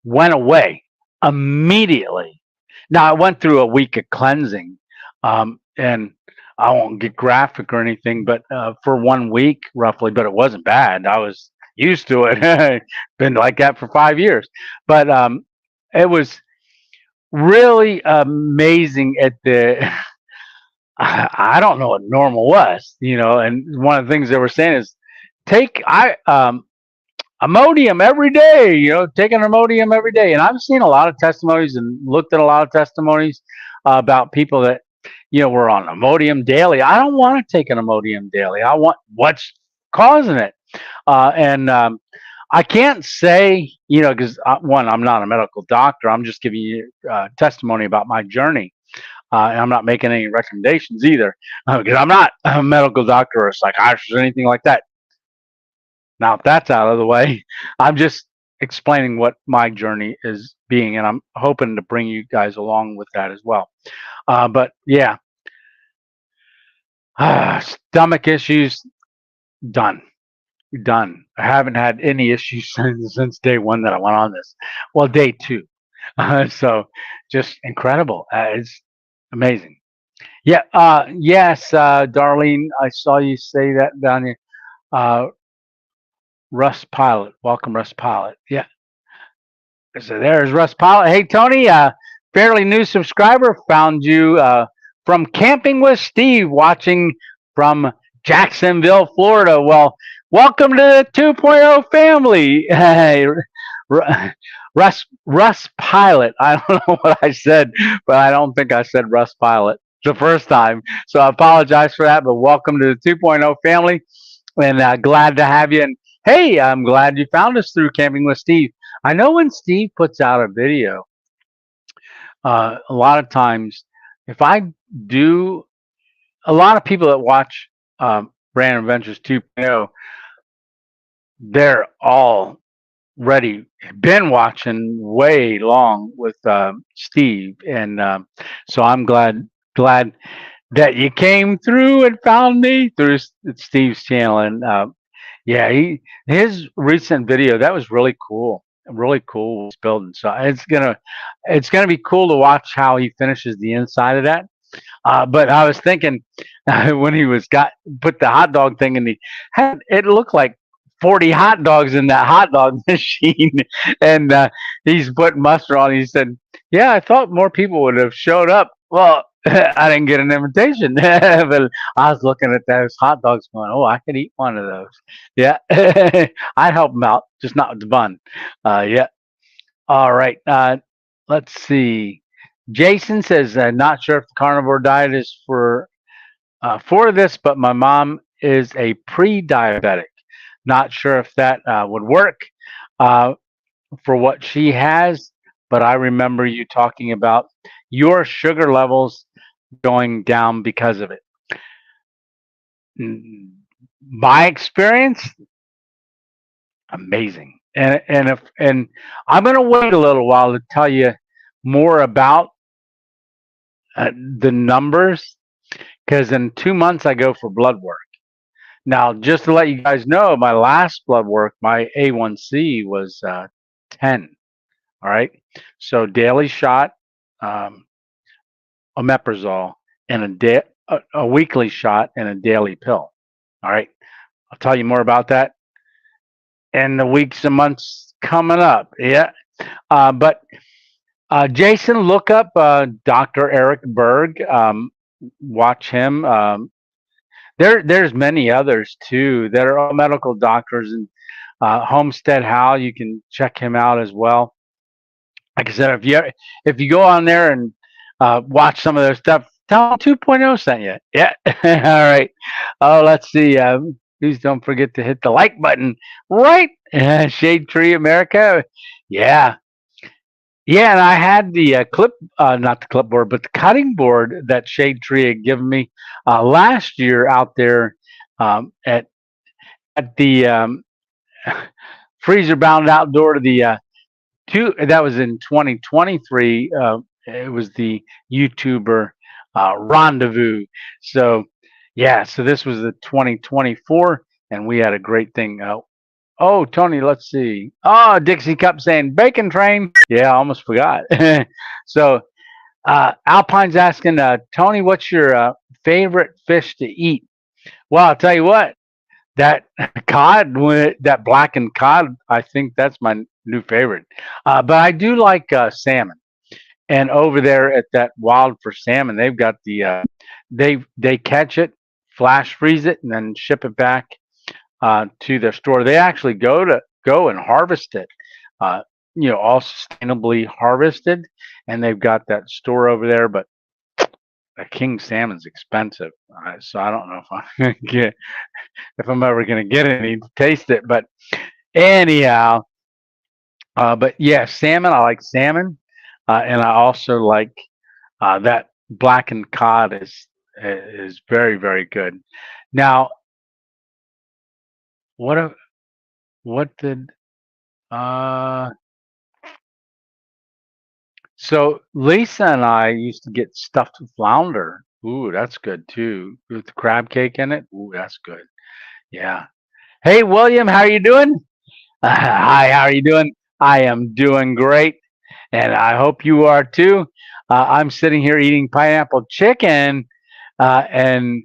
went away immediately. Now I went through a week of cleansing, and I won't get graphic or anything, but for 1 week roughly. But it wasn't bad. I was used to it. Been like that for 5 years. But it was really amazing at the. I don't know what normal was, you know. And one of the things they were saying is take Imodium every day, you know, taking Imodium every day. And I've seen a lot of testimonies and looked at a lot of testimonies about people that, you know, were on Imodium daily. I don't want to take an Imodium daily. I want what's causing it. And I can't say, you know, because one, I'm not a medical doctor. I'm just giving you testimony about my journey. And I'm not making any recommendations either, because I'm not a medical doctor or a psychiatrist or anything like that. Now, if that's out of the way, I'm just explaining what my journey is being, and I'm hoping to bring you guys along with that as well. But yeah, stomach issues, done. done. I haven't had any issues since day one that I went on this. Well, day two. So just incredible. It's amazing. Yeah. Yes, Darlene, I saw you say that down here. Uh, Russ Pilot. Welcome, Russ Pilot. Yeah. So there's Russ Pilot. Hey, Tony, fairly new subscriber. Found you from Camping with Steve, watching from Jacksonville, Florida. Well, welcome to the 2.0 family. Hey, Russ Pilot. I don't know what I said, but I don't think I said Russ Pilot the first time. So I apologize for that, but welcome to the 2.0 family, and glad to have you. And hey, I'm glad you found us through Camping with Steve. I know when Steve puts out a video, a lot of times, if I do, a lot of people that watch Brand Adventures 2.0, they're all ready, been watching way long with Steve, and so I'm glad that you came through and found me through Steve's channel. And yeah, his recent video, that was really cool. Really cool was building. So it's gonna be cool to watch how he finishes the inside of that. But I was thinking when he was got put the hot dog thing in, the had it looked like 40 hot dogs in that hot dog machine, and he's putting mustard on. He said, "Yeah, I thought more people would have showed up." Well, I didn't get an invitation, but I was looking at those hot dogs, going, "Oh, I could eat one of those." Yeah, I'd help him out, just not with the bun. Yeah. All right. Let's see. Jason says, not sure if the carnivore diet is for this, but my mom is a pre-diabetic. Not sure if that would work uh, for what she has, but I remember you talking about your sugar levels going down because of it. My experience, amazing. And I'm going to wait a little while to tell you more about the numbers, because in 2 months I go for blood work. Now, just to let you guys know, my last blood work, my A1C was 10. All right. So daily shot, um, omeprazole, and a weekly shot and a daily pill. All right. I'll tell you more about that in the weeks and months coming up. Yeah. But Jason, look up Dr. Eric Berg. Watch him. There's many others too that are all medical doctors, and Homestead Hal, you can check him out as well. Like I said, if you go on there and watch some of their stuff, tell them 2.0 sent you. Yeah. All right. Oh, let's see. Please don't forget to hit the like button. Right. Shade Tree America. Yeah. Yeah, and I had the not the clipboard, but the cutting board that Shade Tree had given me last year out there at the Freezer Bound Outdoor, the two that was in 2023. It was the YouTuber Rendezvous. So yeah, so this was the 2024, and we had a great thing. Oh, Tony, let's see. Oh, Dixie Cup saying bacon train. Yeah, I almost forgot. So Alpine's asking, Tony, what's your favorite fish to eat? Well, I'll tell you what, that cod, that blackened cod, I think that's my new favorite. But I do like salmon. And over there at that Wild for Salmon, they've got the they catch it, flash freeze it, and then ship it back to their store. They actually go and harvest it, uh, all sustainably harvested, and they've got that store over there. But a king salmon's expensive, so I don't know if I'm gonna get if I'm ever gonna get any to taste it. But anyhow, but yeah, salmon. I like salmon, and I also like that blackened cod is very very good. Now, what what did uh so Lisa and I used to get stuffed flounder. Ooh, that's good too. With the crab cake in it. Ooh, that's good. Yeah. Hey, William, how are you doing? Hi, how are you doing? I am doing great, and I hope you are too. I'm sitting here eating pineapple chicken, and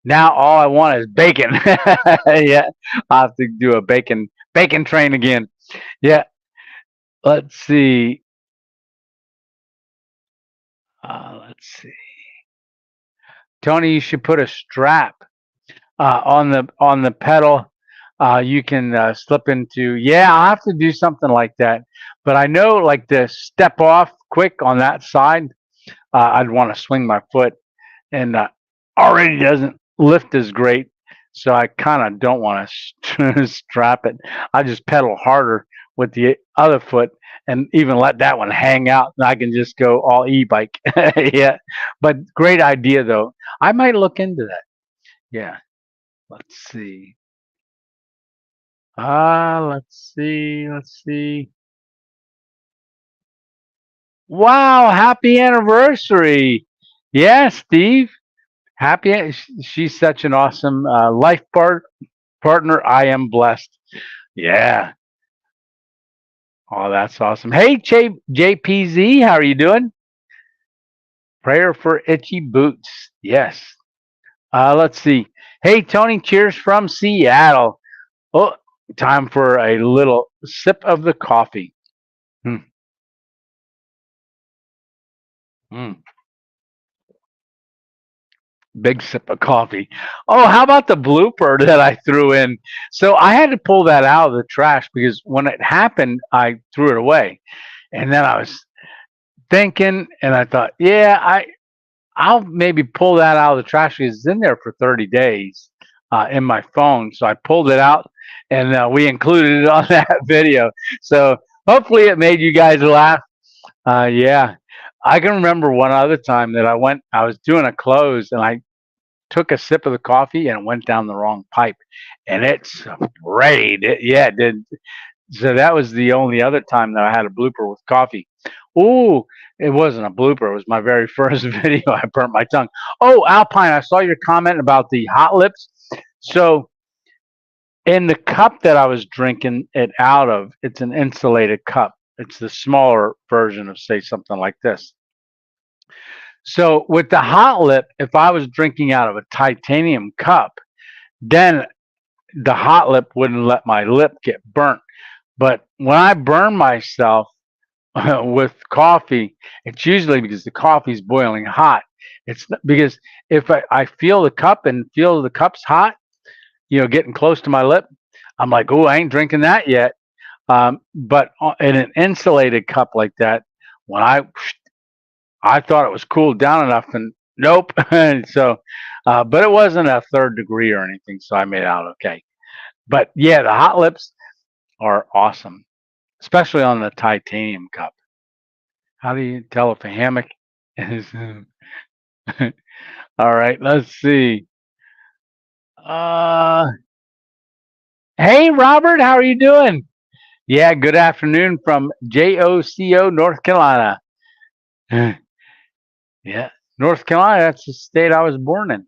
now all I want is bacon. Yeah, I have to do a bacon train again. Yeah, let's see. Let's see. Tony, you should put a strap on the pedal. You can slip into. Yeah, I'll have to do something like that. But I know, like to step off quick on that side, I'd want to swing my foot, and already doesn't lift as great. So I kind of don't want to strap it. I just pedal harder with the other foot, and even let that one hang out, and I can just go all e-bike. Yeah, but great idea though. I might look into that. Yeah. Let's see. Let's see. Let's see. Wow, happy anniversary. Yeah, Steve. She's such an awesome partner. I am blessed. Yeah. Oh, that's awesome. Hey, JPZ, how are you doing? Prayer for itchy boots. Yes. Let's see. Hey, Tony, cheers from Seattle. Oh, time for a little sip of the coffee. Hmm. Mm. Big sip of coffee. Oh, how about the blooper that I threw in? So I had to pull that out of the trash because when it happened, I threw it away. And then I was thinking, and I thought, yeah, I'll maybe pull that out of the trash because it's in there for 30 days in my phone. So I pulled it out, and we included it on that video. So hopefully it made you guys laugh. Yeah. I can remember one other time that I was doing a close, and I took a sip of the coffee and it went down the wrong pipe, and it sprayed. Yeah, it did. So that was the only other time that I had a blooper with coffee. Ooh, it wasn't a blooper. It was my very first video. I burnt my tongue. Oh, Alpine, I saw your comment about the hot lips. So in the cup that I was drinking it out of, it's an insulated cup. It's the smaller version of, say, something like this. So with the hot lip, if I was drinking out of a titanium cup, then the hot lip wouldn't let my lip get burnt. But when I burn myself with coffee, it's usually because the coffee's boiling hot. Because if I feel the cup and feel the cup's hot, getting close to my lip, I'm like, oh, I ain't drinking that yet. But in an insulated cup like that, when I thought it was cooled down enough, and nope. So, but it wasn't a third degree or anything, so I made it out okay. But yeah, the hot lips are awesome, especially on the titanium cup. How do you tell if a hammock is? All right, let's see. Uh, hey, Robert, how are you doing? Yeah, good afternoon from JOCO, North Carolina. Yeah, North Carolina, that's the state I was born in,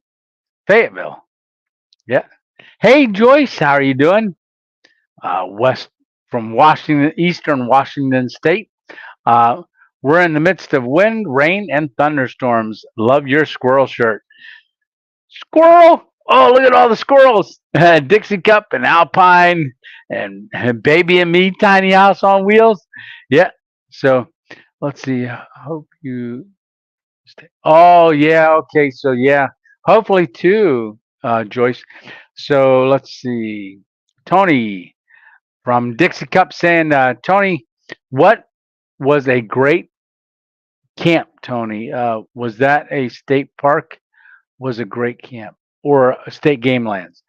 Fayetteville. Yeah. Hey, Joyce, how are you doing? West from Washington, Eastern Washington State. Uh, we're in the midst of wind, rain, and thunderstorms. Love your squirrel shirt. Squirrel! Oh, look at all the squirrels. Dixie Cup and Alpine and Baby and Me, Tiny House on Wheels. Yeah. So let's see. I hope you stay. Oh, yeah. Okay. So, yeah. Hopefully, too, Joyce. So let's see. Tony from Dixie Cup saying, Tony, what was a great camp, Tony? Was that a state park? Was a great camp or a state game lands?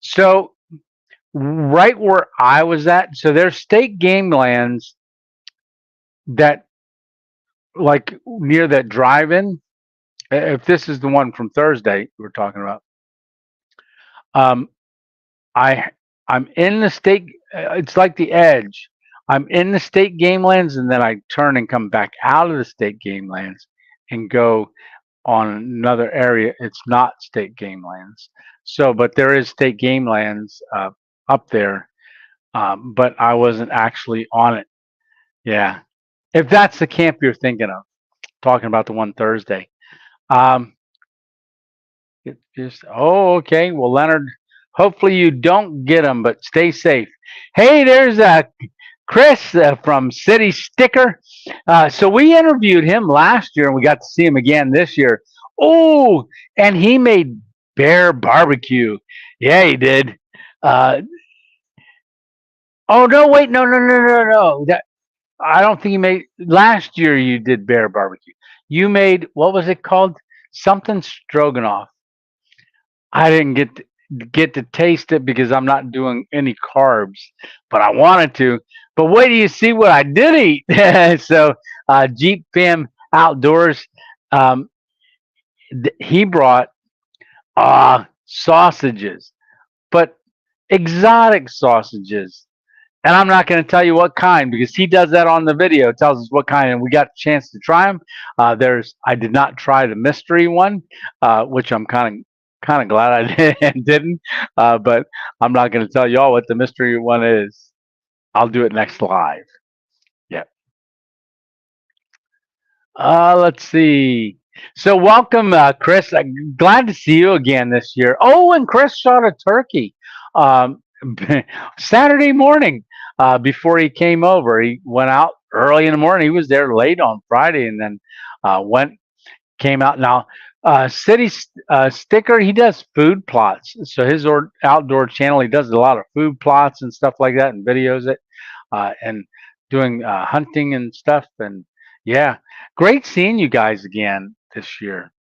So right where I was at, so there's state game lands that like near that drive-in. If this is the one from Thursday we're talking about, um, I I'm in the state. It's like the edge. I'm in the state game lands, and then I turn and come back out of the state game lands and go on another area. It's not state game lands. So, but there is state game lands up there, but I wasn't actually on it. Yeah, if that's the camp you're thinking of, talking about the one Thursday. Um, okay. Well, Leonard, hopefully you don't get them, but stay safe. Hey, there's Chris from City Sticker. So we interviewed him last year, and we got to see him again this year. Oh, and he made bear barbecue. Yeah, he did. Uh, oh no, wait, no. I don't think you made last year. You did bear barbecue. You made what was it called? Something stroganoff. I didn't get to taste it because I'm not doing any carbs, but I wanted to. But wait till you see what I did eat. So Jeep Fam Outdoors, um, he brought sausages, but exotic sausages. And I'm not going to tell you what kind because he does that on the video. Tells us what kind, and we got a chance to try them. I did not try the mystery one, which I'm kind of glad I didn't. But I'm not going to tell y'all what the mystery one is. I'll do it next live. Yeah. Let's see. So welcome, Chris. Glad to see you again this year. Oh, and Chris shot a turkey um, Saturday morning before he came over. He went out early in the morning. He was there late on Friday, and then came out. Now, City Sticker, he does food plots. So his outdoor channel, he does a lot of food plots and stuff like that, and videos it, and doing hunting and stuff. And yeah, great seeing you guys again this year.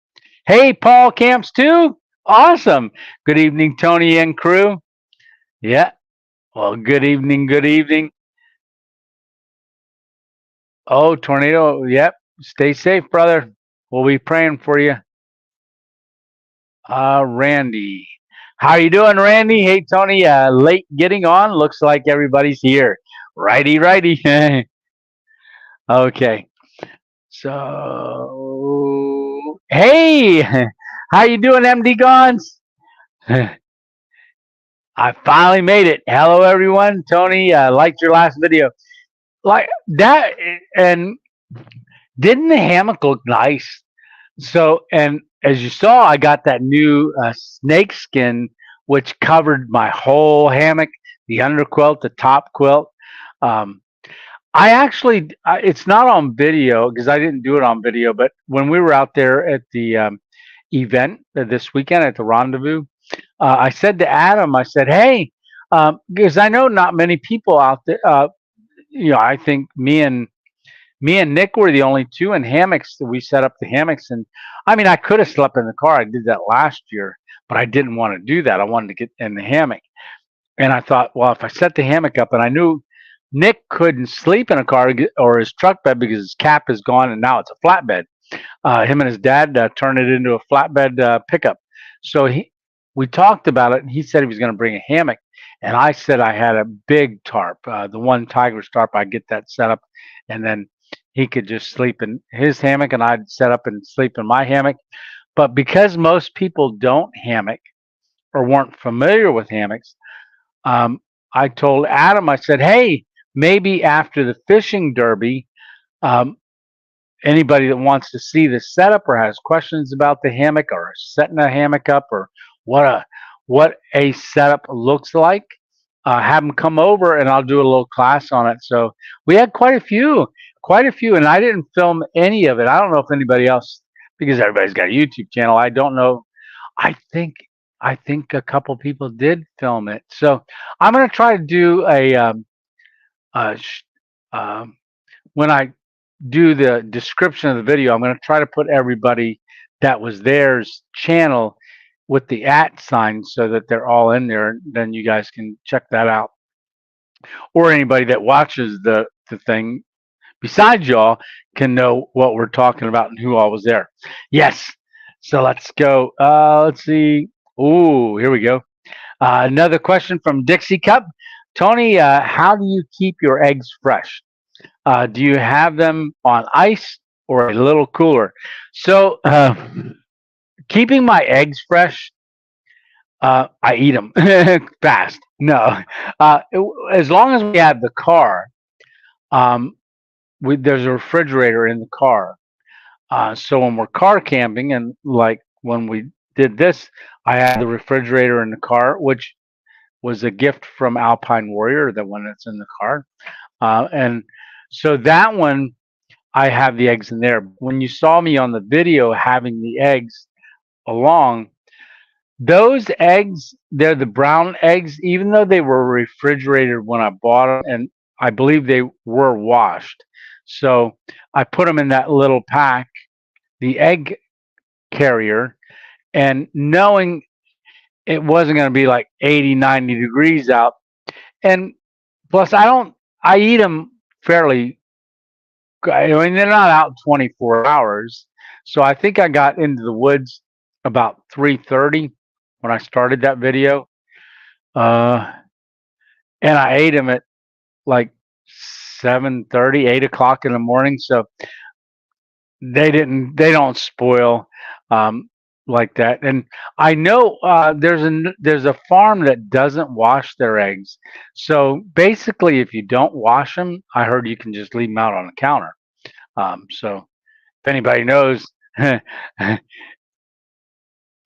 Hey, Paul Camps too. Awesome. Good evening, Tony and crew. Yeah. Well, good evening. Good evening. Oh, tornado. Yep. Stay safe, brother. We'll be praying for you. Randy. How you doing, Randy? Hey, Tony. Late getting on. Looks like everybody's here. Righty. Okay. So, hey, how you doing, MD Gons? I finally made it. Hello, everyone. Tony, liked your last video. Like that, and didn't the hammock look nice? So, and as you saw, I got that new snake skin, which covered my whole hammock, the underquilt, the top quilt. Um, it's not on video because I didn't do it on video, but when we were out there at the event this weekend at the rendezvous, I said to Adam, I said, hey, because I know not many people out there, I think me and Nick were the only two in hammocks that we set up the hammocks. And I mean, I could have slept in the car. I did that last year, but I didn't want to do that. I wanted to get in the hammock. And I thought, well, if I set the hammock up, and I knew Nick couldn't sleep in a car or his truck bed because his cap is gone and now it's a flatbed. Him and his dad turned it into a flatbed pickup. So we talked about it, and he said he was going to bring a hammock. And I said I had a big tarp, the one Tiger's tarp. I'd get that set up, and then he could just sleep in his hammock, and I'd set up and sleep in my hammock. But because most people don't hammock or weren't familiar with hammocks, I told Adam, I said, hey, maybe after the fishing derby, anybody that wants to see the setup or has questions about the hammock or setting a hammock up or what a setup looks like, have them come over and I'll do a little class on it. So we had quite a few, and I didn't film any of it. I don't know if anybody else, because everybody's got a YouTube channel. I don't know. I think a couple people did film it. So I'm going to try to do when I do the description of the video, I'm going to try to put everybody that was there's channel with the @ sign so that they're all in there. Then you guys can check that out. Or anybody that watches the thing besides y'all can know what we're talking about and who all was there. Yes. So let's go. Let's see. Oh, here we go. Another question from Dixie Cup. Tony, how do you keep your eggs fresh? Do you have them on ice or a little cooler? So keeping my eggs fresh, I eat them fast. No, as long as we have the car, um, there's a refrigerator in the car. So when we're car camping, and like when we did this, I had the refrigerator in the car, which was a gift from Alpine Warrior, the one that's in the car. And so that one, I have the eggs in there. When you saw me on the video having the eggs along, those eggs, they're the brown eggs, even though they were refrigerated when I bought them, and I believe they were washed. So I put them in that little pack, the egg carrier, and knowing it wasn't going to be like 80, 90 degrees out. And plus, I eat them fairly, I mean, they're not out 24 hours. So I think I got into the woods about 3:30 when I started that video. Uh, and I ate them at like 7:30, 8 o'clock in the morning. So they don't spoil um, like that. And I know there's a farm that doesn't wash their eggs. So basically, if you don't wash them, I heard you can just leave them out on the counter. So if anybody knows, throw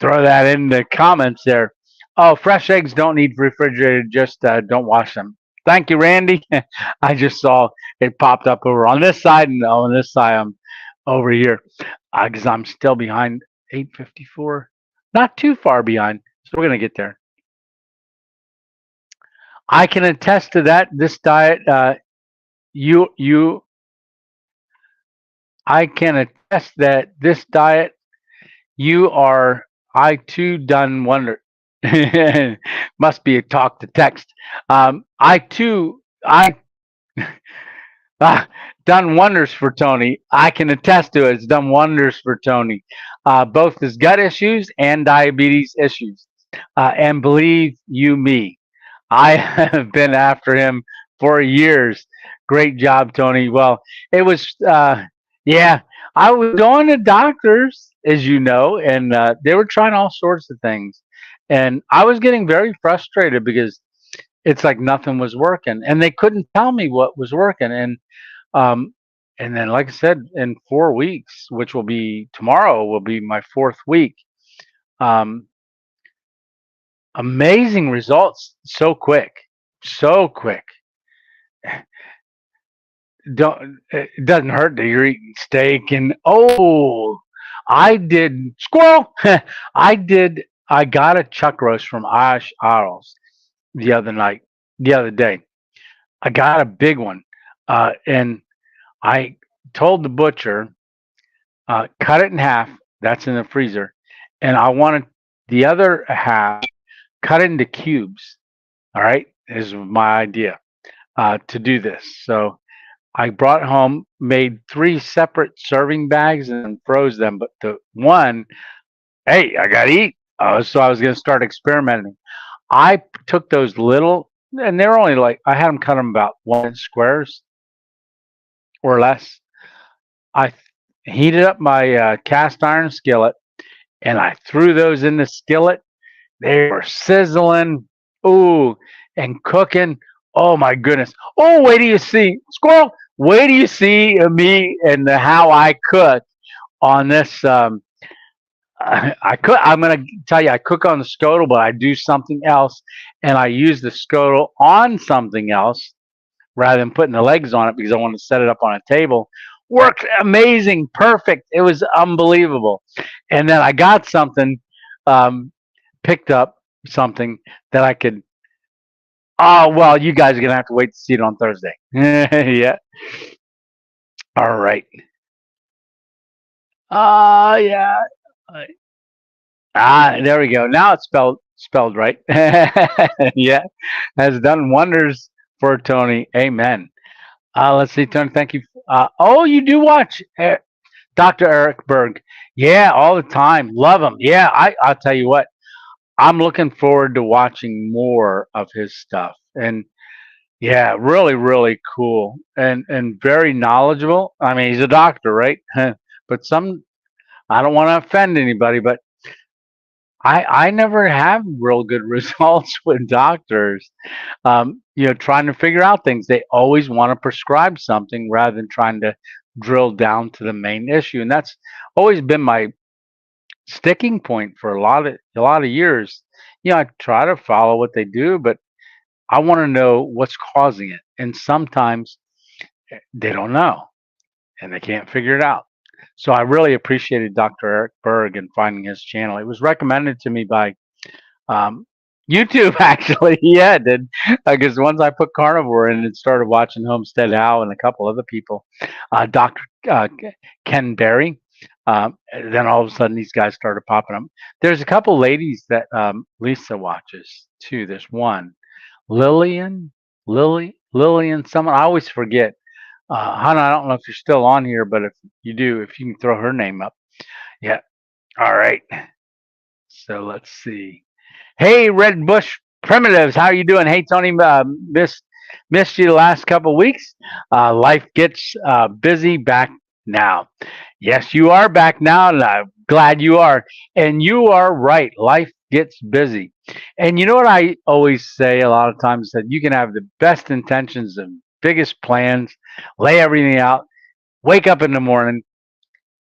that in the comments there. Oh, fresh eggs don't need refrigerated. Just don't wash them. Thank you, Randy. I just saw it popped up over on this side, and on this side I'm over here because I'm still behind 8:54. Not too far behind, so we're gonna get there. I can attest to that. This diet, you, I can attest that this diet, you are. I too done wonder. Must be a talk to text. I too, I done wonders for Tony. I can attest to it. It's done wonders for Tony, both his gut issues and diabetes issues. And believe you me, I have been after him for years. Great job, Tony. Well, it was, yeah, I was going to doctors, as you know, and they were trying all sorts of things. And I was getting very frustrated because it's like nothing was working, and they couldn't tell me what was working. Um, and then, like I said, in 4 weeks, which will be tomorrow, will be my fourth week. Um, Amazing results so quick, so quick. Don't It doesn't hurt that you're eating steak and oh, I did squirrel. I got a chuck roast from Ash Arles the other night, the other day. I got a big one, and I told the butcher, cut it in half. That's in the freezer, and I wanted the other half cut it into cubes. All right, is my idea to do this. So I brought it home, made three separate serving bags, and froze them. But the one, hey, I got to eat. So I was going to start experimenting. I took those little, and they're only like, I had them cut them about 1 inch squares or less. I heated up my cast iron skillet, and I threw those in the skillet. They were sizzling, ooh, and cooking. Oh my goodness! Oh, wait do you see, squirrel? Wait do you see me and how I cook on this? I cook. I'm gonna tell you, I cook on the scuttle, but I do something else, and I use the scuttle on something else rather than putting the legs on it because I want to set it up on a table. Worked amazing, perfect. It was unbelievable. And then I got something, um, picked up something that I could. Oh well, you guys are gonna have to wait to see it on Thursday. Yeah. All right. Yeah. Uh, there we go. Now it's spelled right. Yeah, has done wonders for Tony. Amen. Let's see, Tony. Thank you. Oh, you do watch Dr. Eric Berg? Yeah, all the time. Love him. Yeah, I'll tell you what. I'm looking forward to watching more of his stuff. And yeah, really, really cool and very knowledgeable. I mean, he's a doctor, right? But I don't want to offend anybody, but I never have real good results with doctors. Trying to figure out things. They always want to prescribe something rather than trying to drill down to the main issue, and that's always been my sticking point for a lot of years. I try to follow what they do, but I want to know what's causing it, and sometimes they don't know and they can't figure it out. So I really appreciated Dr. Eric Berg and finding his channel. It was recommended to me by um, YouTube, actually. Yeah, it did. Because once I put carnivore in and started watching Homestead How and a couple other people, Dr. Ken Berry, then all of a sudden these guys started popping up. There's a couple ladies that Lisa watches too. There's one, Lillian, someone I always forget. Hannah, I don't know if you're still on here, but if you do, if you can throw her name up. Yeah. All right. So let's see. Hey, Red Bush Primitives, how are you doing? Hey, Tony, missed you the last couple of weeks. Life gets busy back now. Yes, you are back now, and I'm glad you are. And you are right. Life gets busy. And you know what I always say a lot of times, that you can have the best intentions and biggest plans, lay everything out, wake up in the morning,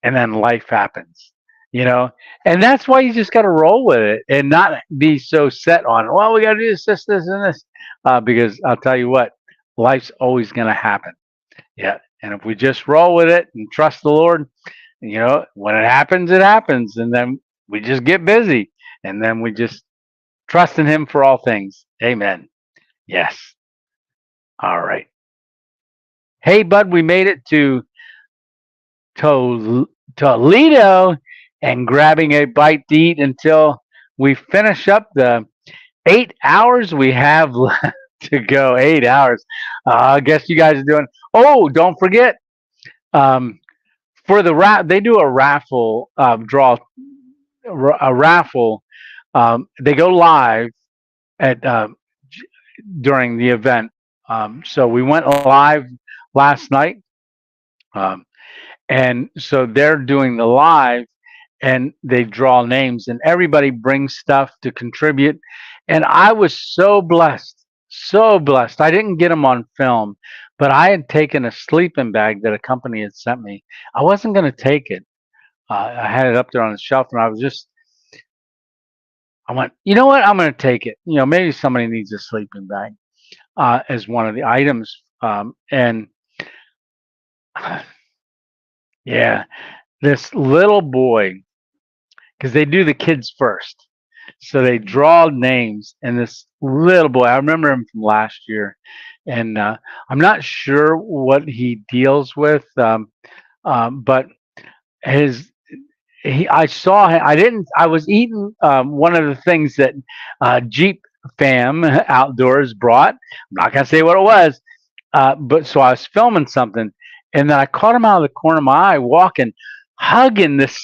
and then life happens. You know, and that's why you just got to roll with it and not be so set on, well, we got to do this, and this, because I'll tell you what, life's always going to happen. Yeah, and if we just roll with it and trust the Lord, when it happens, and then we just get busy, and then we just trust in Him for all things. Amen. Yes. All right. Hey, bud, we made it to Toledo and grabbing a bite to eat until we finish up the 8 hours we have left to go. 8 hours. I guess you guys are doing. Oh, don't forget. For the they do a raffle draw. A raffle. They go live at during the event. So we went live last night, and so they're doing the live, and they draw names, and everybody brings stuff to contribute. And I was so blessed, so blessed. I didn't get them on film, but I had taken a sleeping bag that a company had sent me. I wasn't going to take it. I had it up there on the shelf, and I went, you know what? I'm going to take it. Maybe somebody needs a sleeping bag as one of the items. And yeah, this little boy, because they do the kids first. So they draw names, and this little boy, I remember him from last year, and I'm not sure what he deals with, but I saw him. I was eating one of the things that Jeep Fam Outdoors brought. I'm not gonna say what it was, but so I was filming something, and then I caught him out of the corner of my eye walking, hugging this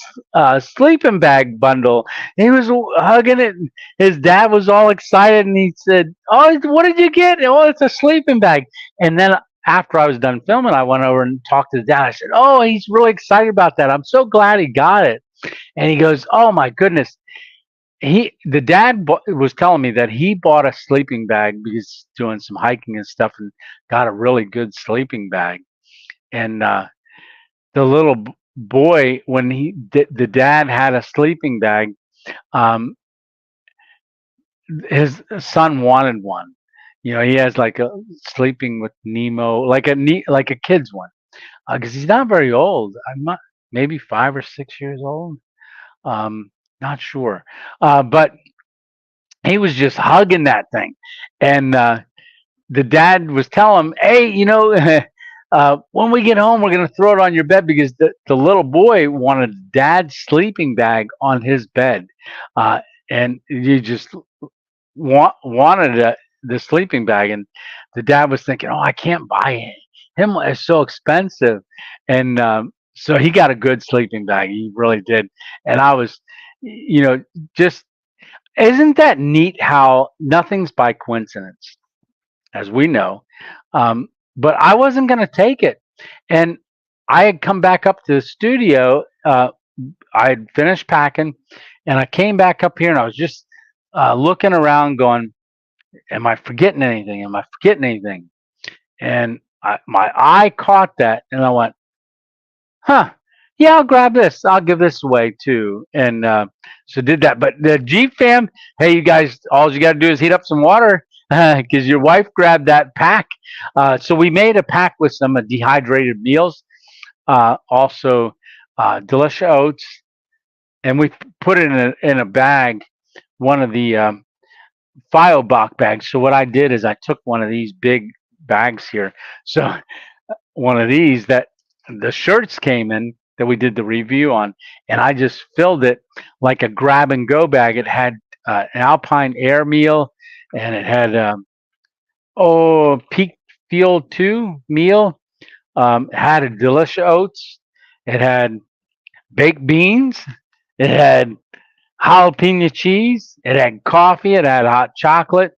sleeping bag bundle. He was hugging it. And his dad was all excited, and he said, "Oh, what did you get?" "Oh, it's a sleeping bag." And then after I was done filming, I went over and talked to his dad. I said, "Oh, he's really excited about that. I'm so glad he got it." And he goes, "Oh my goodness." The dad was telling me that he bought a sleeping bag because he's doing some hiking and stuff, and got a really good sleeping bag. And the little boy, when the dad had a sleeping bag, um, his son wanted one. He has like a sleeping with Nemo, like a kid's one, because he's not very old. I'm not, maybe 5 or 6 years old. Not sure, but he was just hugging that thing, and the dad was telling him, "Hey, when we get home, we're going to throw it on your bed," because the little boy wanted dad's sleeping bag on his bed, and he just wanted the sleeping bag, and the dad was thinking, "Oh, I can't buy it. Him it's so expensive," and so he got a good sleeping bag. He really did, and I was, just isn't that neat how nothing's by coincidence, as we know. But I wasn't going to take it. And I had come back up to the studio. I had finished packing, And I came back up here and I was just looking around going, am I forgetting anything? Am I forgetting anything? And my eye caught that and I went, huh, yeah, I'll grab this. I'll give this away too. And so did that. But the Jeep fam, hey, you guys, all you got to do is heat up some water because your wife grabbed that pack. So we made a pack with some dehydrated meals, also Delicioats, and we put it in a bag, one of the Fioboc bags. So what I did is I took one of these big bags here. So one of these that the shirts came in that we did the review on, and I just filled it like a grab and go bag. It had an Alpine Air meal, and it had Peak Field 2 meal. It had a delicious oats. It had baked beans. It had jalapeno cheese. It had coffee. It had hot chocolate.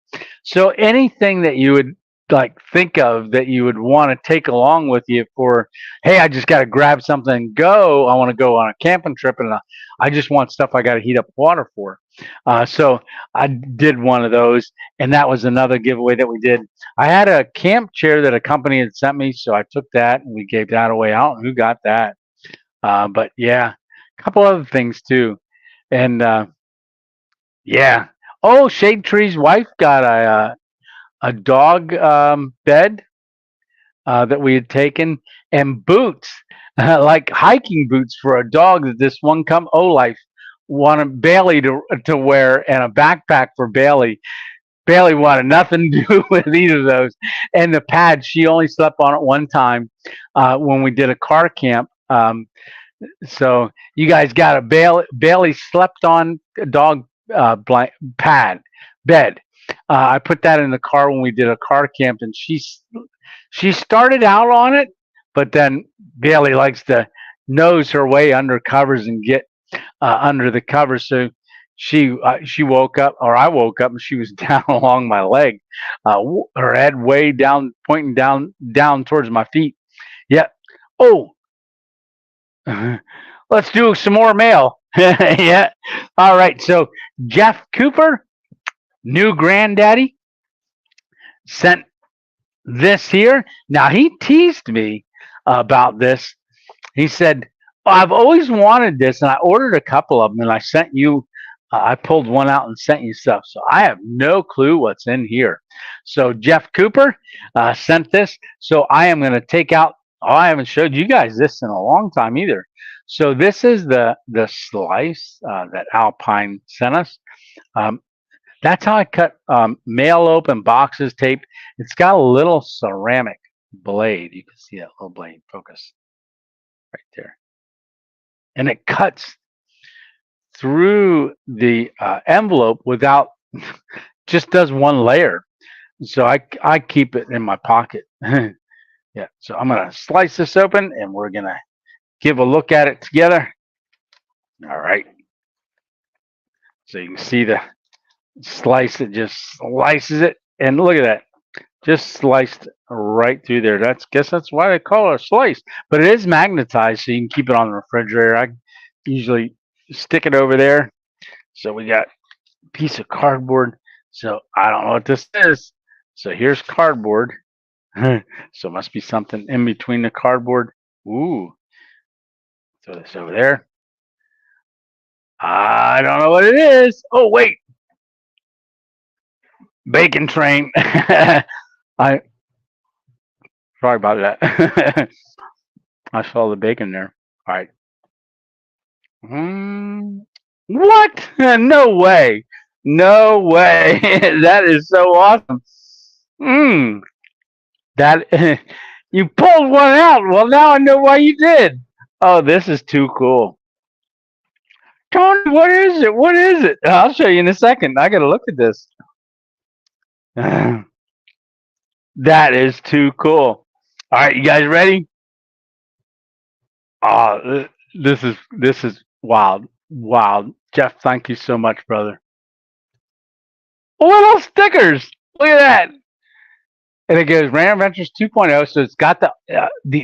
So anything that you would like think of that you would want to take along with you for, hey, I just got to grab something and go. I want to go on a camping trip and I just want stuff I got to heat up water for. So I did one of those, and that was another giveaway that we did. I had a camp chair that a company had sent me, so I took that and we gave that away out. And who got that? But yeah, a couple other things too. And yeah. Oh, Shade Tree's wife got a dog bed that we had taken, and boots, like hiking boots for a dog that this one Life wanted Bailey to wear, and a backpack for Bailey. Bailey wanted nothing to do with either of those. And the pad, she only slept on it one time when we did a car camp. So you guys got a Bailey slept on a dog pad bed. I put that in the car when we did a car camp, and she started out on it, but then Bailey likes to nose her way under covers and get under the covers. So she woke up, or I woke up, and she was down along my leg, her head way down, pointing down towards my feet. Yeah. Oh, let's do some more mail. Yeah. All right. So Jeff Cooper, new granddaddy, sent this here. Now he teased me about this. He said, oh, I've always wanted this, and I ordered a couple of them, and I sent you. I pulled one out and sent you stuff. So I have no clue what's in here. So Jeff Cooper sent this. So I am going to take out. Oh, I haven't showed you guys this in a long time either. So this is the slice that Alpine sent us. That's how I cut mail open boxes tape. It's got a little ceramic blade. You can see that little blade. Focus right there. And it cuts through the envelope without, just does one layer. So I keep it in my pocket. Yeah. So I'm going to slice this open, and we're going to give a look at it together. All right. So you can see the slice. It just slices it, and look at that, just sliced right through there. Guess that's why they call it a slice. But it is magnetized, so you can keep it on the refrigerator. I usually stick it over there. So we got a piece of cardboard. So I don't know what this is. So here's cardboard. So it must be something in between the cardboard. Ooh. Throw this over there. I don't know what it is. Oh, wait. Bacon train. Sorry about that. I saw the bacon there. All right. What? No way. No way. That is so awesome. That you pulled one out. Well, now I know why you did. Oh, this is too cool. Tony, what is it? What is it? I'll show you in a second. I got to look at this. That is too cool. All right, you guys ready? Oh, this is wild. Wild. Jeff, thank you so much, brother. Little stickers. Look at that. And it goes Random Adventures 2.0. So it's got the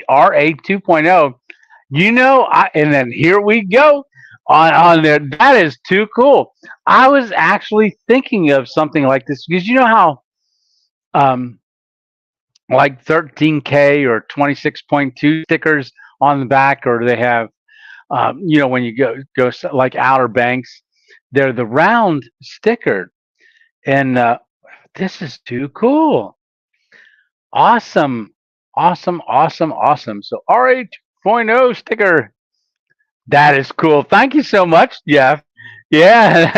RA 2.0. You know, and then here we go. on there. That is too cool. I was actually thinking of something like this because you know how um, like 13K or 26.2 stickers on the back, or they have when you go like Outer Banks, they're the round sticker, and this is too cool. Awesome, awesome, awesome, awesome. So RH.0 sticker. That is cool. Thank you so much, Jeff. Yeah,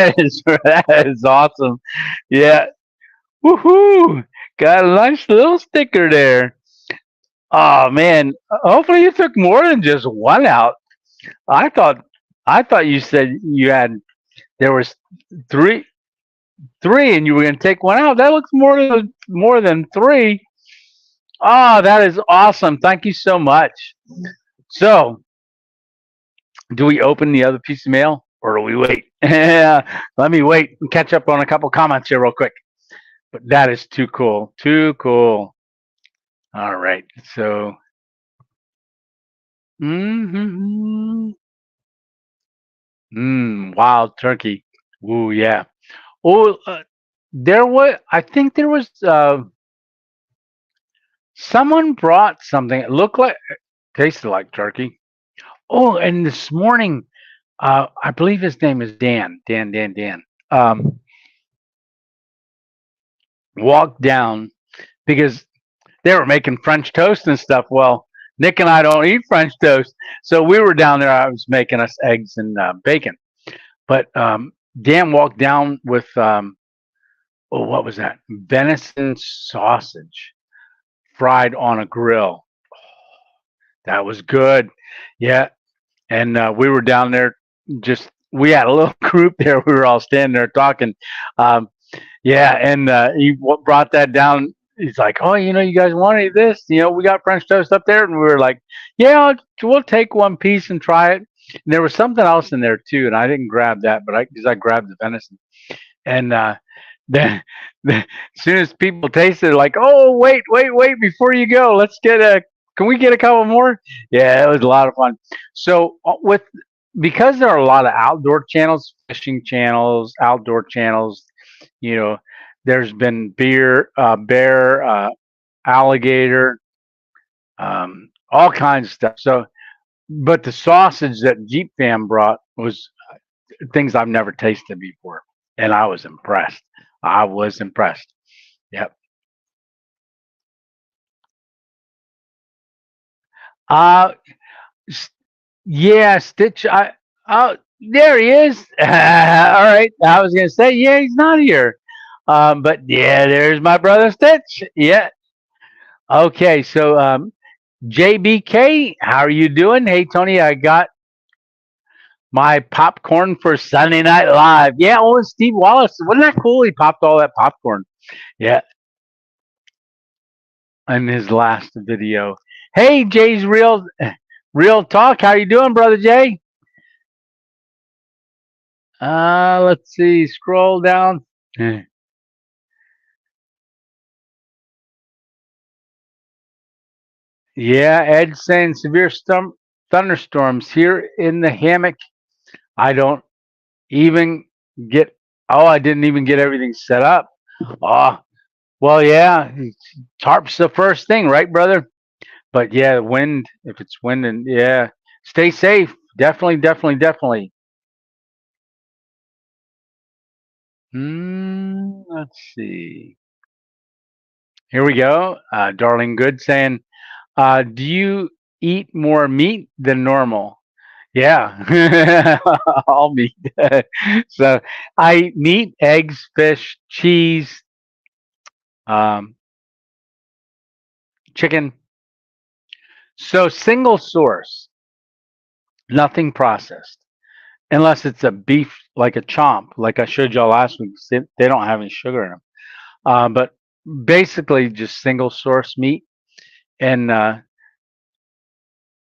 that is awesome. Yeah. Woohoo! Got a nice little sticker there. Oh man. Hopefully you took more than just one out. I thought I thought you said you had there was three three and you were gonna take one out. That looks more than three. Oh, that is awesome. Thank you so much. So do we open the other piece of mail or do we wait? Yeah, let me wait and catch up on a couple comments here real quick. But that is too cool. Too cool. All right. So, mm-hmm. Wild turkey. Ooh, yeah. Oh, I think there was, someone brought something. It looked like, tasted like turkey. Oh, and this morning, I believe his name is Dan. Dan. Um, walked down because they were making French toast and stuff. Well, Nick and I don't eat French toast, so we were down there. I was making us eggs and bacon, but Dan walked down with what was that? Venison sausage fried on a grill. That was good. Yeah, and we were down there. Just we had a little group there. We were all standing there talking. Um, Yeah, and he brought that down. He's like, "Oh, you guys want any of this? We got French toast up there." And we were like, "Yeah, we'll take one piece and try it." And there was something else in there too, and I didn't grab that, but I grabbed the venison. And then, then as soon as people tasted it, like, "Oh, wait, before you go, let's get a. Can we get a couple more?" Yeah, it was a lot of fun. So with because there are a lot of outdoor channels, fishing channels, outdoor channels, you know, there's been bear, alligator, all kinds of stuff. So, but the sausage that Jeep Fam brought was things I've never tasted before, and I was impressed. I was impressed. Yep. Uh, s- yeah, Stitch. Oh, there he is. All right. I was gonna say, yeah, he's not here. But yeah, there's my brother Stitch. Yeah. Okay. So, JBK, how are you doing? Hey, Tony, I got my popcorn for Sunday Night Live. Yeah, oh, and Steve Wallace. Wasn't that cool? He popped all that popcorn. Yeah, in his last video. Hey, Jay's real talk. How you doing, brother Jay? Let's see. Scroll down. Eh, Yeah, Ed saying severe thunderstorms here in the hammock. I don't even get. Oh, I didn't even get everything set up. Oh, well, yeah, tarp's the first thing, right, brother? But yeah, wind. If it's wind, and yeah, stay safe. Definitely, definitely, definitely. Let's see. Here we go. Darling Good saying, "Do you eat more meat than normal?" Yeah, all meat. So I eat meat, eggs, fish, cheese, um, chicken. So single source, nothing processed. Unless it's a beef like a chomp, like I showed y'all last week. They don't have any sugar in them. But basically, just single source meat, and I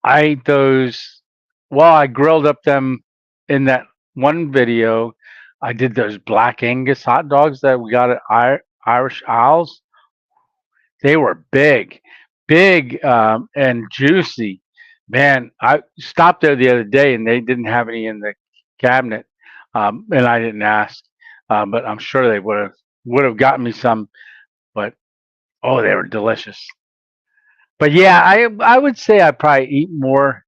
ate those. Well, I grilled up them in that one video. I did those Black Angus hot dogs that we got at Irish Isles. They were big, and juicy. Man, I stopped there the other day and they didn't have any in the cabinet, and I didn't ask, but I'm sure they would have gotten me some. But oh, they were delicious. But yeah, I would say I probably eat more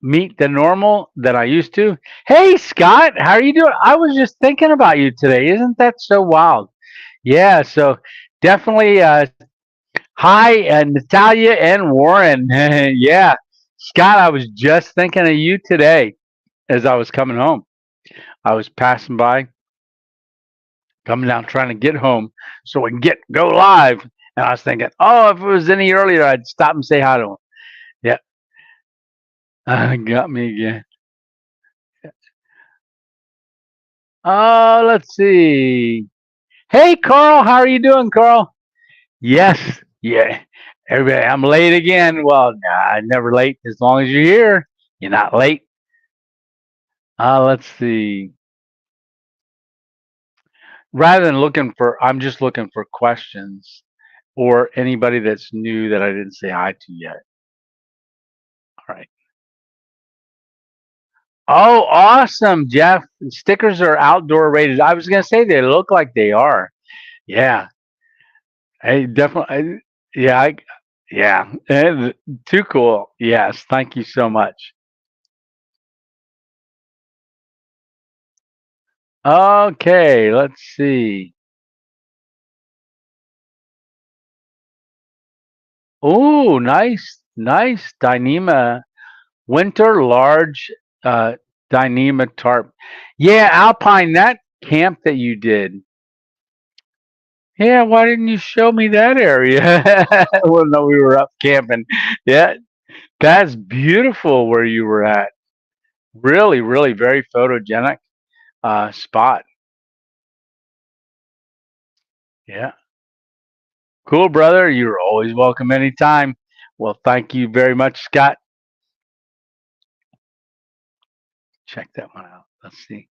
meat than normal than I used to. Hey Scott, how are you doing? I was just thinking about you today. Isn't that so wild? Yeah, so definitely hi Natalia and Warren. Yeah. Scott, I was just thinking of you today as I was coming home. I was passing by, coming down trying to get home so we can go live. And I was thinking, oh, if it was any earlier, I'd stop and say hi to him. Yeah, got me again. Oh, let's see. Hey, Carl, how are you doing, Carl? Yes, yeah. Everybody, I'm late again. Well, nah, I'm never late as long as you're here. You're not late. Let's see. Rather than looking for, I'm just looking for questions or anybody that's new that I didn't say hi to yet. All right. Oh, awesome, Jeff. Stickers are outdoor rated. I was gonna say they look like they are. Yeah, I definitely. Yeah. Too cool. Yes, thank you so much. Okay, let's see. Oh, nice Dyneema winter large uh Dyneema tarp. Yeah, Alpine, that camp that you did. Yeah, why didn't you show me that area? Well, no, we were up camping. Yeah, that's beautiful where you were at. Really, really very photogenic spot. Yeah. Cool, brother. You're always welcome anytime. Well, thank you very much, Scott. Check that one out. Let's see.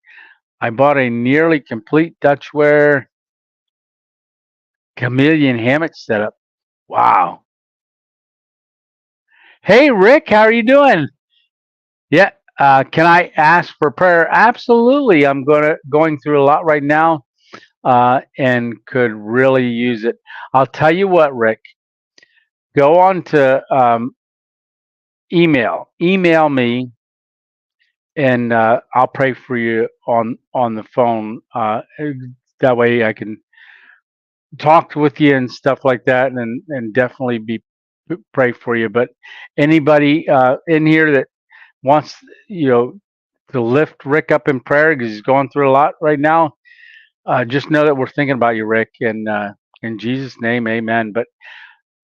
I bought a nearly complete Dutchware chameleon hammock setup. Wow. Hey, Rick, how are you doing? Yeah. Can I ask for prayer? Absolutely. I'm going through a lot right now, and could really use it. I'll tell you what, Rick. Go on to email me, and I'll pray for you on the phone. That way I can talk with you and stuff like that, and definitely be pray for you. But anybody in here that wants, you know, to lift Rick up in prayer because he's going through a lot right now, just know that we're thinking about you, Rick, and in Jesus' name, Amen. But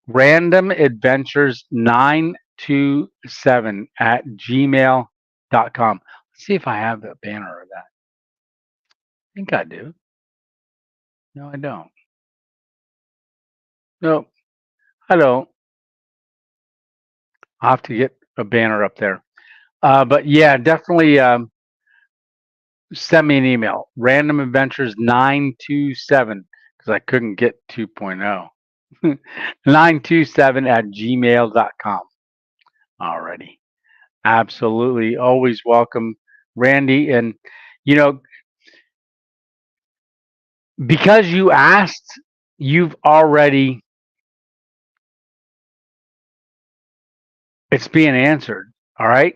Random Adventures 927 at gmail.com. Let's see if I have the banner of that. I think I do. No, I don't. No, I don't. I'll have to get a banner up there. But yeah, definitely send me an email. Random Adventures 927 because I couldn't get 2.0. 927 at gmail.com. Alrighty. Absolutely. Always welcome, Randy. And, you know, because you asked, you've already, it's being answered. All right.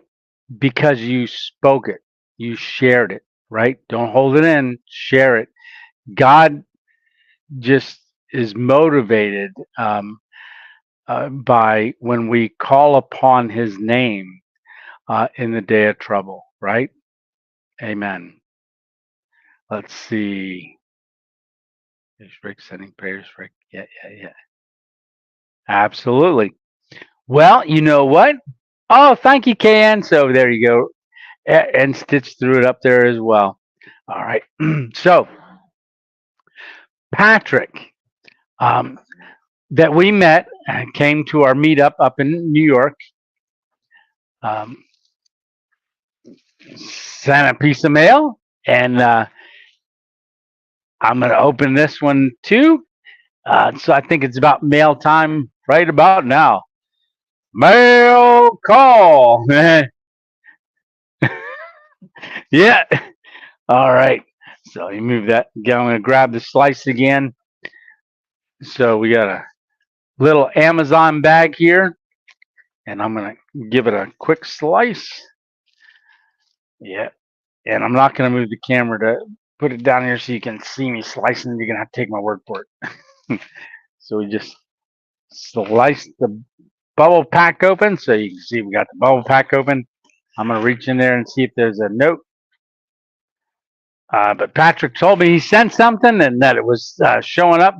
Because you spoke it, you shared it, right? Don't hold it in, share it. God just is motivated by when we call upon his name in the day of trouble, right? Amen. Let's see. Is Rick sending prayers, Rick? Yeah. Absolutely. Well, you know what? Oh, thank you, Ken. So there you go. And Stitch threw it up there as well. All right. So, Patrick, um, that we met and came to our meetup up in New York, um, sent a piece of mail, and I'm going to open this one too. So I think it's about mail time right about now. Mail call. Yeah. All right. So you move that. Again, I'm going to grab the slice again. So we got a little Amazon bag here, and I'm going to give it a quick slice. Yeah. And I'm not going to move the camera to put it down here so you can see me slicing. You're going to have to take my word for it. So we just slice the bubble pack open. So you can see we got the bubble pack open. I'm going to reach in there and see if there's a note. But Patrick told me he sent something and that it was showing up.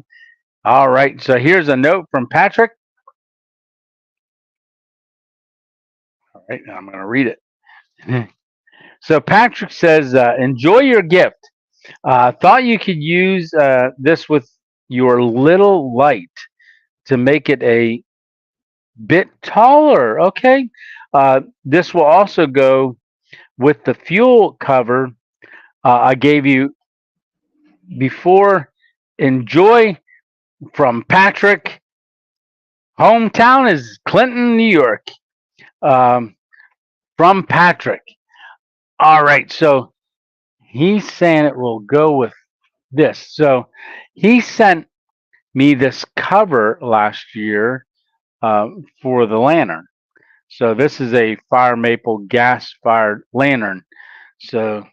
All right. So here's a note from Patrick. All right. Now I'm going to read it. So Patrick says, enjoy your gift. Thought you could use this with your little light to make it a bit taller. Okay. This will also go with the fuel cover I gave you before. Enjoy from Patrick. Hometown is Clinton, New York. From Patrick. All right. So he's saying it will go with this. So he sent me this cover last year for the lantern. So this is a fire maple gas fired lantern. So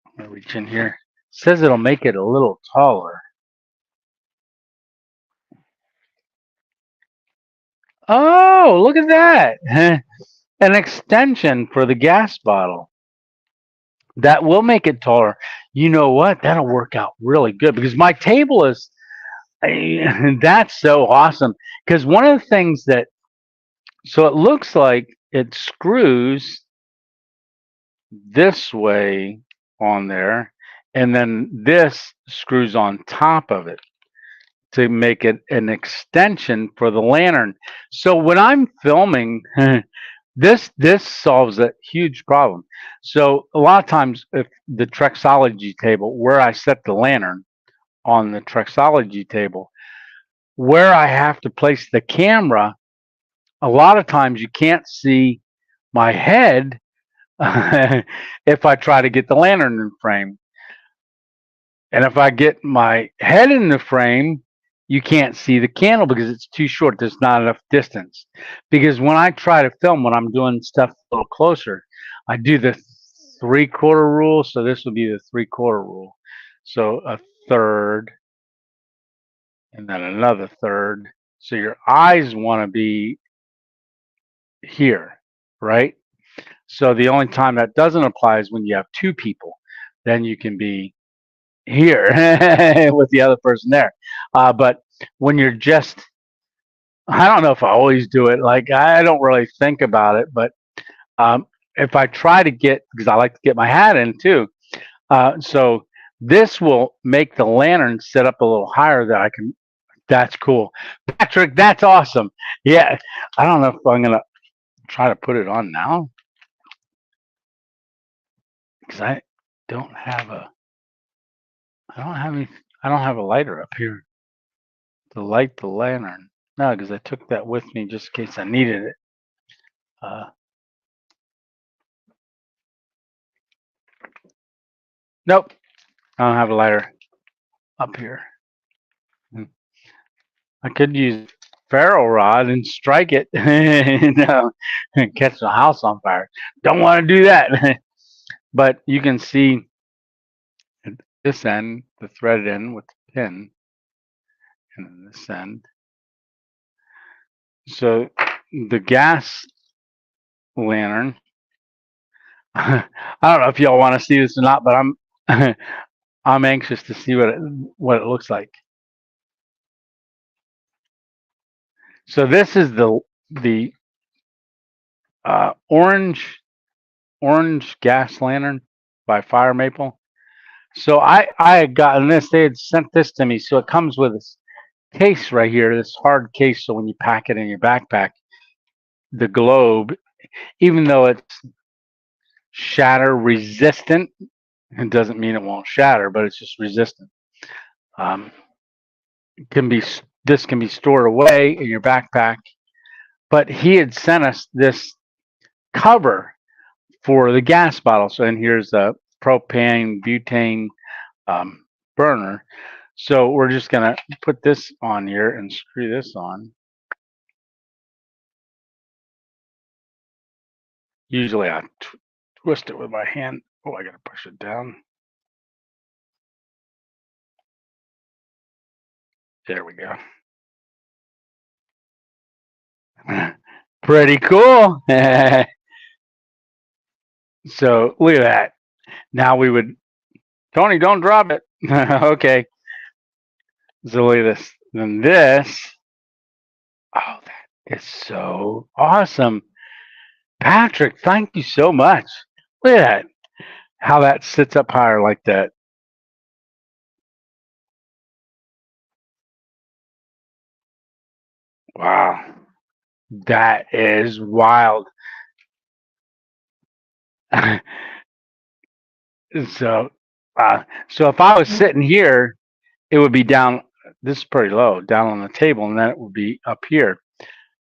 I'm gonna reach in here. It says it'll make it a little taller. Oh, look at that. An extension for the gas bottle. That will make it taller. You know what? That'll work out really good because my table is that's so awesome. Because one of the things that so it looks like it screws this way on there, and then this screws on top of it to make it an extension for the lantern. So when I'm filming, this solves a huge problem. So a lot of times, if the Trexology table, where I set the lantern on the Trexology table, where I have to place the camera, a lot of times you can't see my head if I try to get the lantern in frame. And if I get my head in the frame, you can't see the candle because it's too short. There's not enough distance. Because when I try to film, when I'm doing stuff a little closer, I do the 3/4 rule. So this would be the 3/4 rule. So a third and then another third. So your eyes want to be here, right? So the only time that doesn't apply is when you have two people. Then you can be here with the other person there. But when you're just, I don't know if I always do it. Like I don't really think about it, but if I try to get, because I like to get my hat in too. So this will make the lantern sit up a little higher that I can. That's cool, Patrick. That's awesome. Yeah, I don't know if I'm gonna try to put it on now because don't have a, I don't have any, I don't have a lighter up here to light the lantern. No, because I took that with me just in case I needed it. Nope, I don't have a lighter up here. I could use ferro rod and strike it, no, and catch the house on fire. Don't want to do that. But you can see at this end, the threaded end with the pin, and then this end. So the gas lantern. I don't know if y'all want to see this or not, but I'm anxious to see what it looks like. So this is the orange gas lantern by Fire Maple. So I had gotten this. They had sent this to me. So it comes with this case right here, this hard case. So when you pack it in your backpack, the globe, even though it's shatter resistant, it doesn't mean it won't shatter, but it's just resistant. This can be stored away in your backpack. But he had sent us this cover for the gas bottle. So, and here's a propane, butane um, burner. So we're just gonna put this on here and screw this on. Usually I twist it with my hand. Oh, I gotta push it down. There we go. Pretty cool. So look at that. Now we would, Tony, don't drop it. Okay. So look at this. Then this, oh, that is so awesome. Patrick, thank you so much. Look at that. How that sits up higher like that. Wow. That is wild. So, so if I was sitting here, it would be down. This is pretty low, down on the table, and then it would be up here.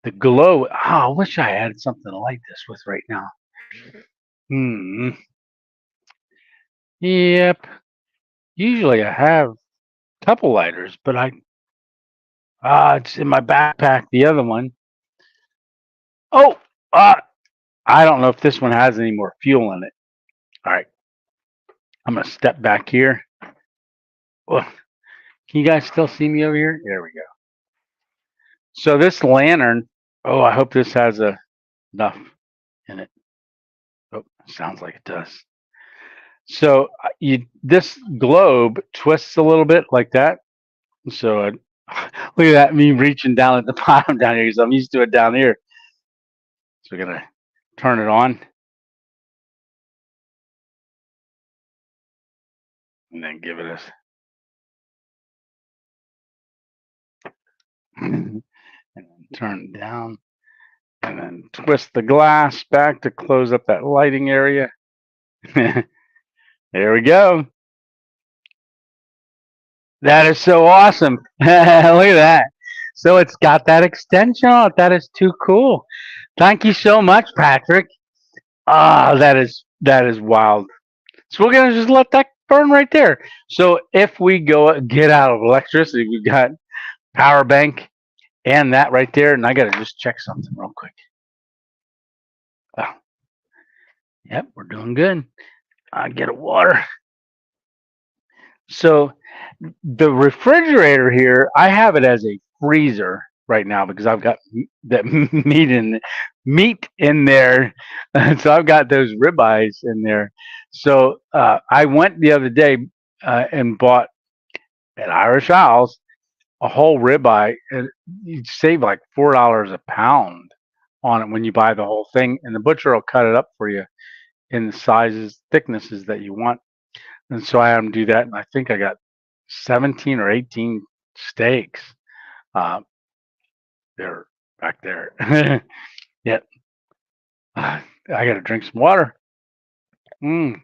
The glow. Oh, I wish I had something like this with right now. Hmm. Yep. Usually I have a couple lighters, but it's in my backpack. The other one. Oh, I don't know if this one has any more fuel in it. All right. I'm gonna step back here. Oh, can you guys still see me over here? There we go. So this lantern. Oh, I hope this has enough in it. Oh, sounds like it does. So this globe twists a little bit like that. So look at that, me reaching down at the bottom down here because I'm used to it down here. So we're gonna turn it on and then give it a and then turn it down and then twist the glass back to close up that lighting area. There we go. That is so awesome. Look at that. So it's got that extension on it. That is too cool. Thank you so much, Patrick. Ah, that is wild. So we're gonna just let that burn right there. So if we go get out of electricity, we've got power bank and that right there. And I gotta just check something real quick. Oh, yep, we're doing good. I get a water. So the refrigerator here, I have it as a freezer right now because I've got that meat in there. So I've got those ribeyes in there. So I went the other day and bought at Irish Isles a whole ribeye, and you save like $4 a pound on it when you buy the whole thing, and the butcher will cut it up for you in the sizes, thicknesses that you want. And so I had them do that, and I think I got 17 or 18 steaks. Uh, they're back there. Yeah, I got to drink some water. Very,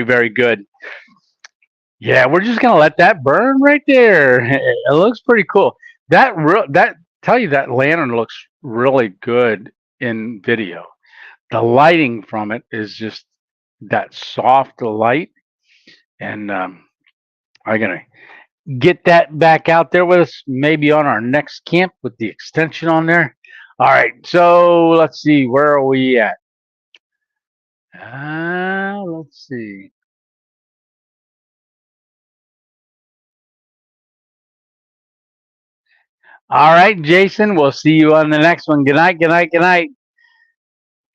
very good. Yeah, we're just gonna let that burn right there. It looks pretty cool. That tell you that lantern looks really good in video. The lighting from it is just that soft light, and I'm gonna get that back out there with us, maybe on our next camp with the extension on there. All right, so let's see, where are we at? Let's see. All right, Jason, we'll see you on the next one. Good night, good night, good night.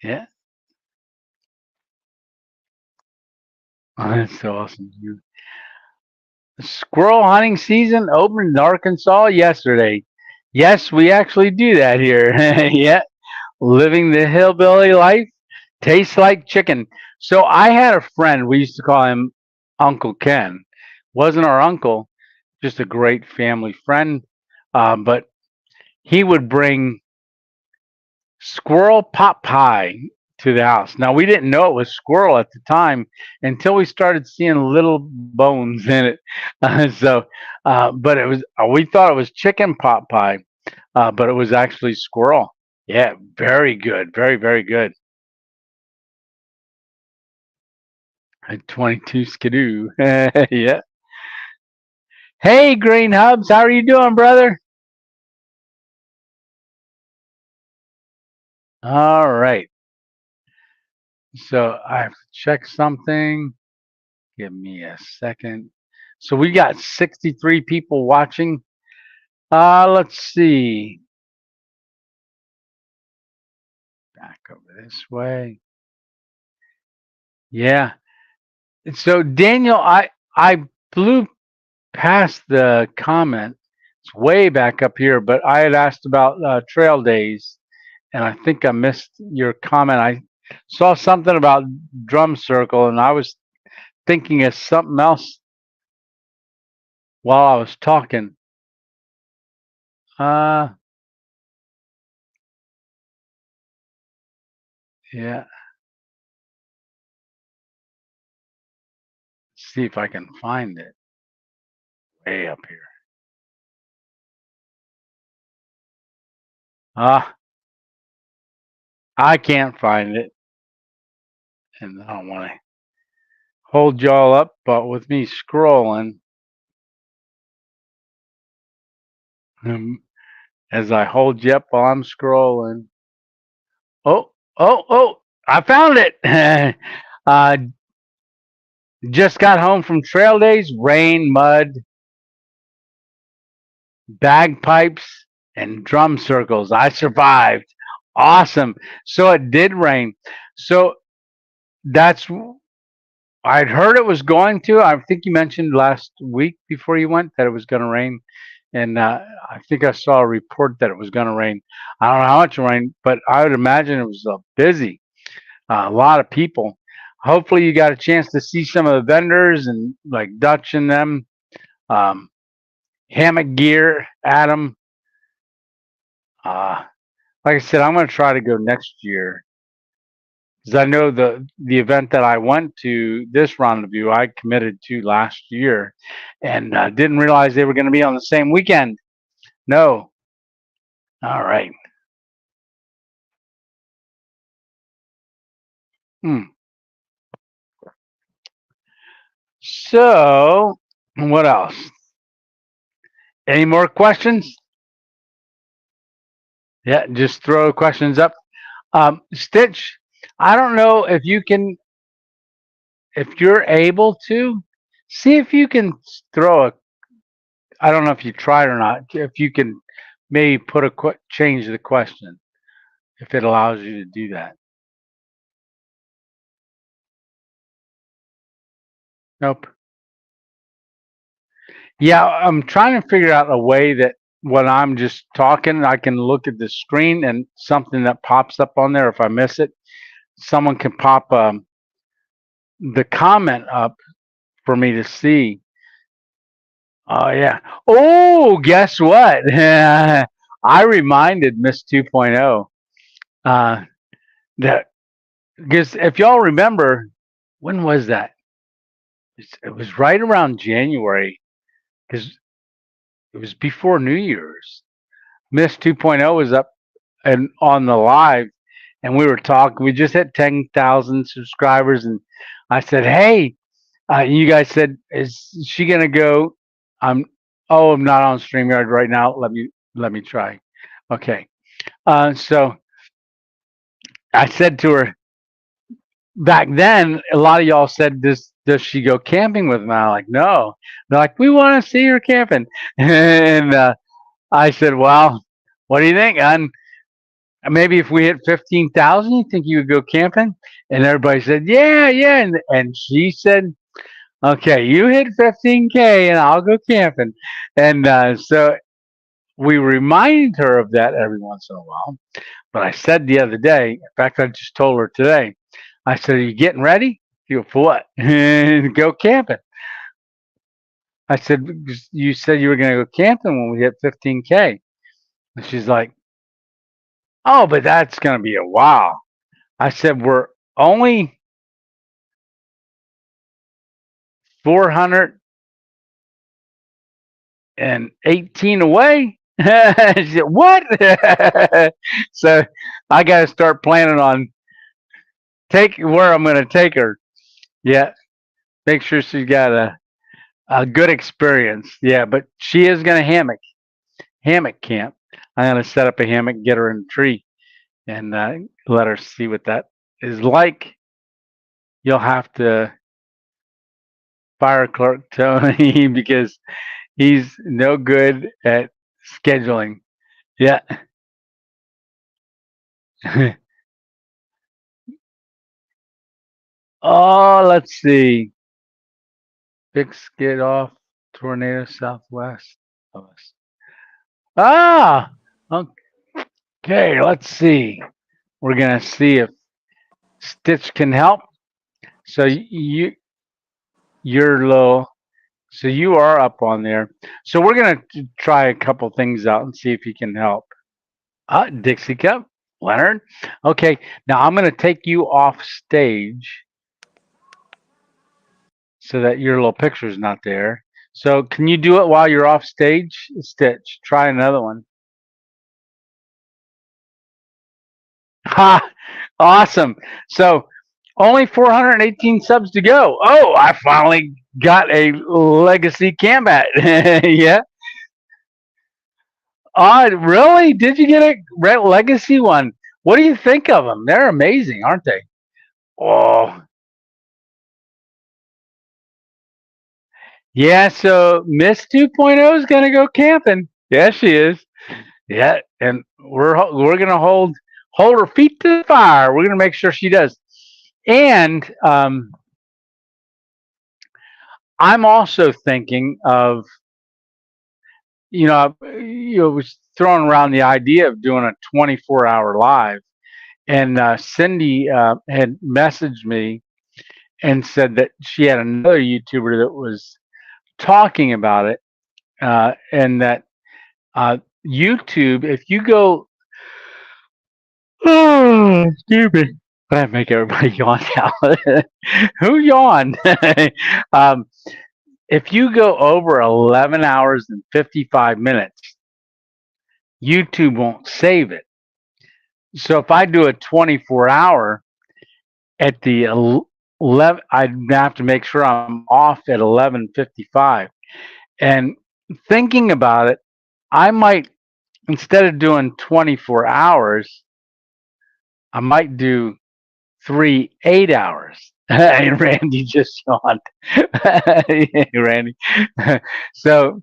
Yeah. Oh, that's so awesome. Squirrel hunting season opened in Arkansas yesterday. Yes, we actually do that here. Yeah. Living the hillbilly life tastes like chicken. So I had a friend, we used to call him Uncle Ken. Wasn't our uncle, just a great family friend. But he would bring squirrel pot pie to the house. Now we didn't know it was squirrel at the time until we started seeing little bones in it. But it was we thought it was chicken pot pie, but it was actually squirrel. Yeah, very good. Very, very good. A 22 skidoo. Yeah. Hey, Green Hubs, how are you doing, brother? All right. So I have to check something. Give me a second. So we got 63 people watching. Let's see. Back over this way. Yeah. So Daniel, I blew past the comment. It's way back up here, but I had asked about trail days, and I think I missed your comment. I saw something about drum circle, and I was thinking of something else while I was talking. Uh, yeah. See if I can find it way up here. Ah, I can't find it, and I don't want to hold y'all up, but with me scrolling, um, as I hold you up while I'm scrolling. Oh, oh! I found it. uh, just got home from trail days, rain, mud, bagpipes, and drum circles. I survived. Awesome. So it did rain. So that's I'd heard it was going to. I think you mentioned last week before you went that it was going to rain, and I think I saw a report that it was going to rain. I don't know how much rain, but I would imagine it was busy. A lot of people. Hopefully, you got a chance to see some of the vendors and like Dutch and them, um, hammock gear, Adam. Uh, like I said, I'm going to try to go next year because I know the event that I went to this rendezvous I committed to last year, and didn't realize they were going to be on the same weekend. No. All right. Hmm. So, what else? Any more questions? Yeah, just throw questions up. Stitch, I don't know if you can, if you're able to, see if you can throw a, I don't know if you tried or not, if you can maybe put a, change the question, if it allows you to do that. Nope. Yeah, I'm trying to figure out a way that when I'm just talking, I can look at the screen and something that pops up on there. If I miss it, someone can pop the comment up for me to see. Oh yeah. Oh, guess what? I reminded Miss 2.0 uh, that because if y'all remember, when was that? It was right around January because it was before New Year's. Miss 2.0 was up and on the live, and we were talking. We just hit 10,000 subscribers, and I said, "Hey, you guys said, is she gonna go? I'm. Oh, I'm not on StreamYard right now. Let me try. Okay. So I said to her back then. A lot of y'all said, does she go camping with me? I'm like, no. They're like, we want to see her camping, and I said, well, what do you think? And maybe if we hit 15,000, you think you would go camping? And everybody said, yeah, yeah. And she said, okay, you hit 15K and I'll go camping. And so we remind her of that every once in a while. But I said the other day, in fact, I just told her today, I said, are you getting ready? You go, for what? Go camping. I said, you said you were going to go camping when we hit 15K. And she's like, oh, but that's going to be a while. I said, we're only 418 away. She said, what? So I got to start planning on take where I'm going to take her. Yeah, make sure she's got a good experience. Yeah, but she is going to hammock camp. I'm going to set up a hammock, get her in a tree, and let her see what that is like. You'll have to fire Clerk Tony because he's no good at scheduling. Yeah. Oh, let's see. Big skid off, tornado southwest of us. Ah, okay. Let's see. We're gonna see if Stitch can help. So you're low. So you are up on there. So we're gonna try a couple things out and see if he can help. Dixie Cup, Leonard. Okay, now I'm gonna take you off stage so that your little picture's not there. So can you do it while you're off stage, Stitch? Try another one. Ha! Awesome. So only 418 subs to go. Oh, I finally got a legacy combat. Yeah. Oh, really? Did you get a red legacy one? What do you think of them? They're amazing, aren't they? Oh, yeah. So Miss 2.0 is gonna go camping. Yeah, she is. Yeah, and we're gonna hold her feet to the fire. We're gonna make sure she does. And I'm also thinking of was throwing around the idea of doing a 24-hour live, and Cindy had messaged me and said that she had another YouTuber that was talking about it, and that YouTube, if you go, oh, stupid. I make everybody yawn now. Who yawned? um, if you go over 11 hours and 55 minutes, YouTube won't save it. So if I do a 24-hour at the 11, I'd have to make sure I'm off at 11:55. And thinking about it, I might, instead of doing 24 hours, I might do 3 8 hours. And Randy just yawned. Hey, Randy. So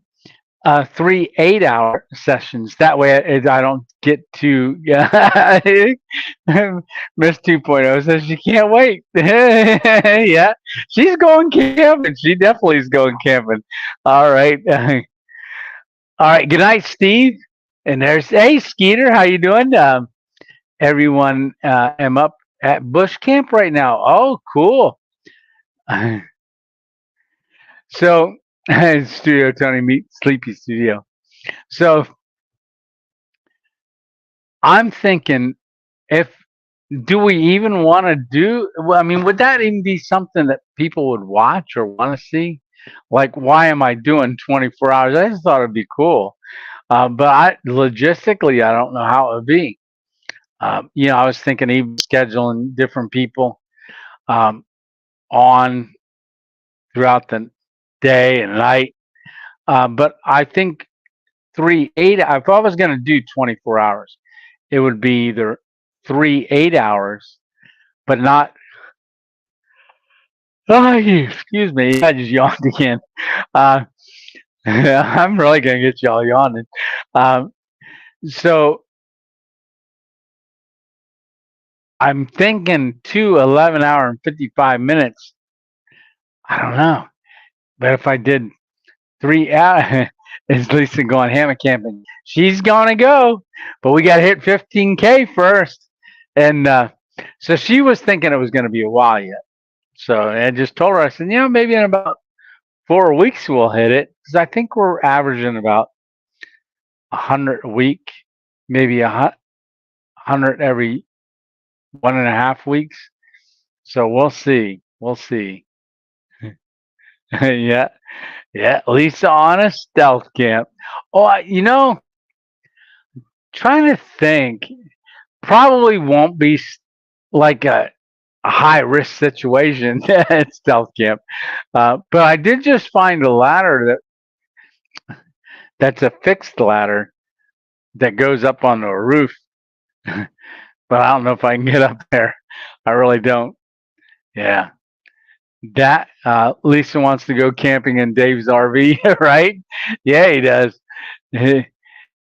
3 8 hour sessions. That way I don't get to Miss 2.0 says she can't wait. Yeah, she's going camping. She definitely is going camping. All right. All right. Good night, Steve. And there's hey Skeeter, how you doing? Everyone am up at Bush Camp right now. Oh, cool. So Studio Tony meet Sleepy Studio. So I'm thinking, if do we even want to do? Well, I mean, would that even be something that people would watch or want to see? Like, why am I doing 24 hours? I just thought it'd be cool, but logistically, I don't know how it would be. I was thinking even scheduling different people um, on throughout the day and night. But I think 3 8. If I was going to do 24 hours, it would be either 3 8 hours, but not. Oh, excuse me, I just yawned again. Uh, I'm really gonna get y'all yawning. Um, so I'm thinking 11 hour and 55 minutes. I don't know, but if I did 3 hours, is Lisa going hammock camping? She's gonna go, but we got to hit 15K first, and so she was thinking it was gonna be a while yet. So I just told her, I said, maybe in about 4 weeks we'll hit it, because I think we're averaging about 100 a week, maybe 100 every 1.5 weeks. So we'll see. We'll see. Yeah, yeah. Lisa on a stealth camp. Oh, trying to think. Probably won't be like a high risk situation at stealth camp. But I did just find a ladder that's a fixed ladder that goes up on the roof. But I don't know if I can get up there. I really don't. Yeah. That Lisa wants to go camping in Dave's RV, right? Yeah, he does.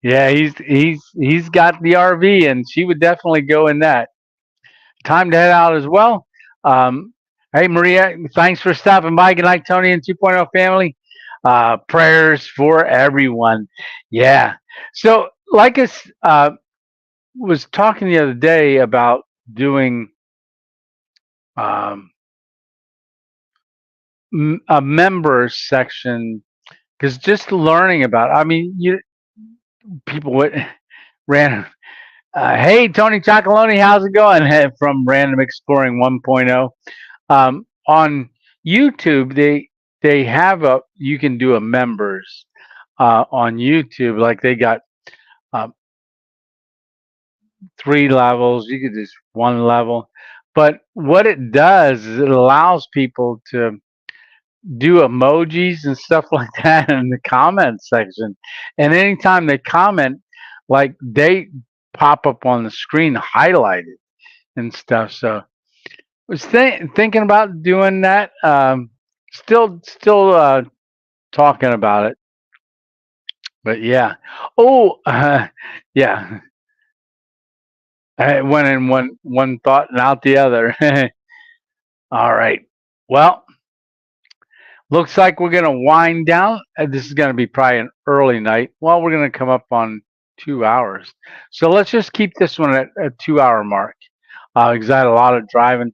Yeah, he's got the RV, and she would definitely go in that. Time to head out as well. Hey, Maria, thanks for stopping by. Good night, Tony and 2.0 family. Prayers for everyone. Yeah. So, like I was talking the other day about doing um, a members section because just learning about. I mean, people would random. Hey, Tony Chocoloni, how's it going? From Random Exploring 1.0. On YouTube, they have a you can do a members on YouTube. Like they got uh, 3 levels. You could just 1 level. But what it does is it allows people to do emojis and stuff like that in the comment section. And anytime they comment, like they pop up on the screen highlighted and stuff. So was thinking about doing that. Still talking about it, but yeah. Oh, yeah. I went in one thought and out the other. All right. Well, looks like we're gonna wind down. This is gonna be probably an early night. Well, we're gonna come up on 2 hours, so let's just keep this one at a 2 hour mark. Because I had a lot of driving.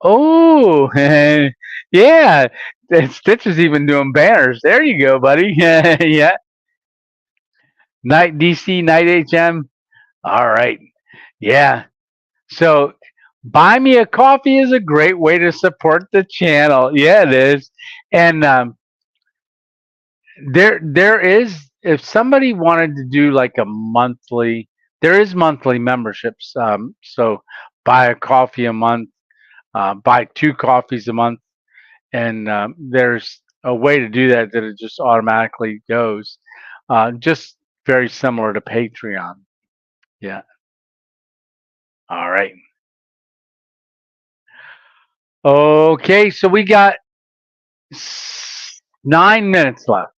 Oh, yeah. Stitch is even doing banners. There you go, buddy. Yeah. Night DC, Night HM. All right. Yeah. So buy me a coffee is a great way to support the channel. Yeah, it is. And there is if somebody wanted to do like a monthly, there is monthly memberships. So buy a coffee a month, buy 2 coffees a month, and there's a way to do that that it just automatically goes. Just very similar to Patreon. Yeah. All right. Okay, so we got 9 minutes left.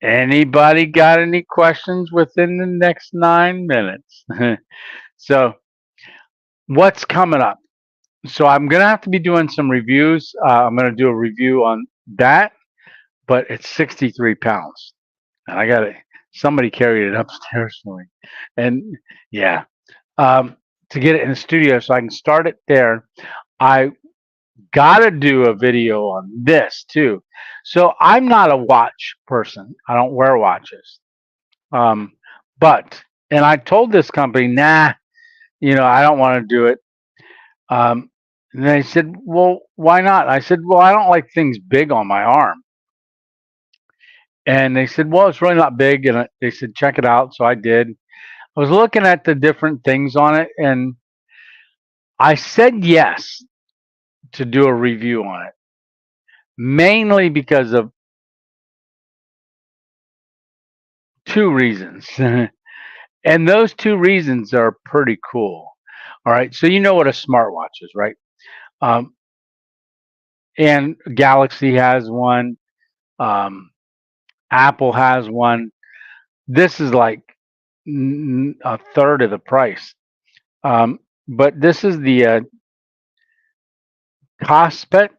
Anybody got any questions within the next 9 minutes? So, what's coming up? So, I'm going to have to be doing some reviews. I'm going to do a review on that, but it's 63 pounds. And I got it. Somebody carried it upstairs for me. And yeah, to get it in the studio so I can start it there, I gotta do a video on this too. So I'm not a watch person. I don't wear watches. Um, but and I told this company, nah, I don't want to do it. And they said, well, why not? I said, well, I don't like things big on my arm. And they said, well, it's really not big. And they said, check it out. So I did. I was looking at the different things on it, and I said yes to do a review on it, mainly because of 2 reasons. And those 2 reasons are pretty cool. All right. So you know what a smartwatch is, right? Um, and Galaxy has one. Apple has one. This is like a third of the price. But this is the Cospet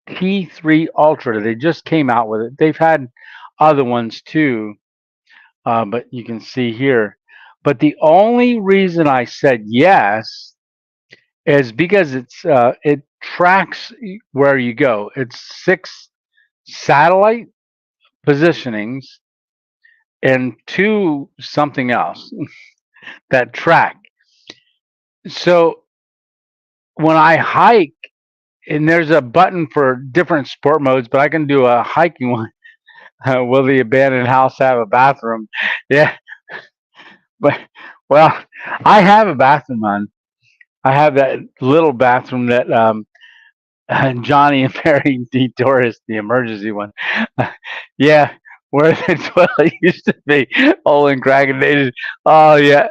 T3 Ultra. They just came out with it. They've had other ones too, but you can see here. But the only reason I said yes is because it tracks where you go. It's 6 satellite positionings and 2 something else that track. So when I hike, and there's a button for different sport modes, but I can do a hiking one. Will the abandoned house have a bathroom? Yeah. But well, I have a bathroom on. I have that little bathroom that Johnny and Mary Detourist, the emergency one. Yeah, where the toilet used to be, all incraginated. Oh yeah,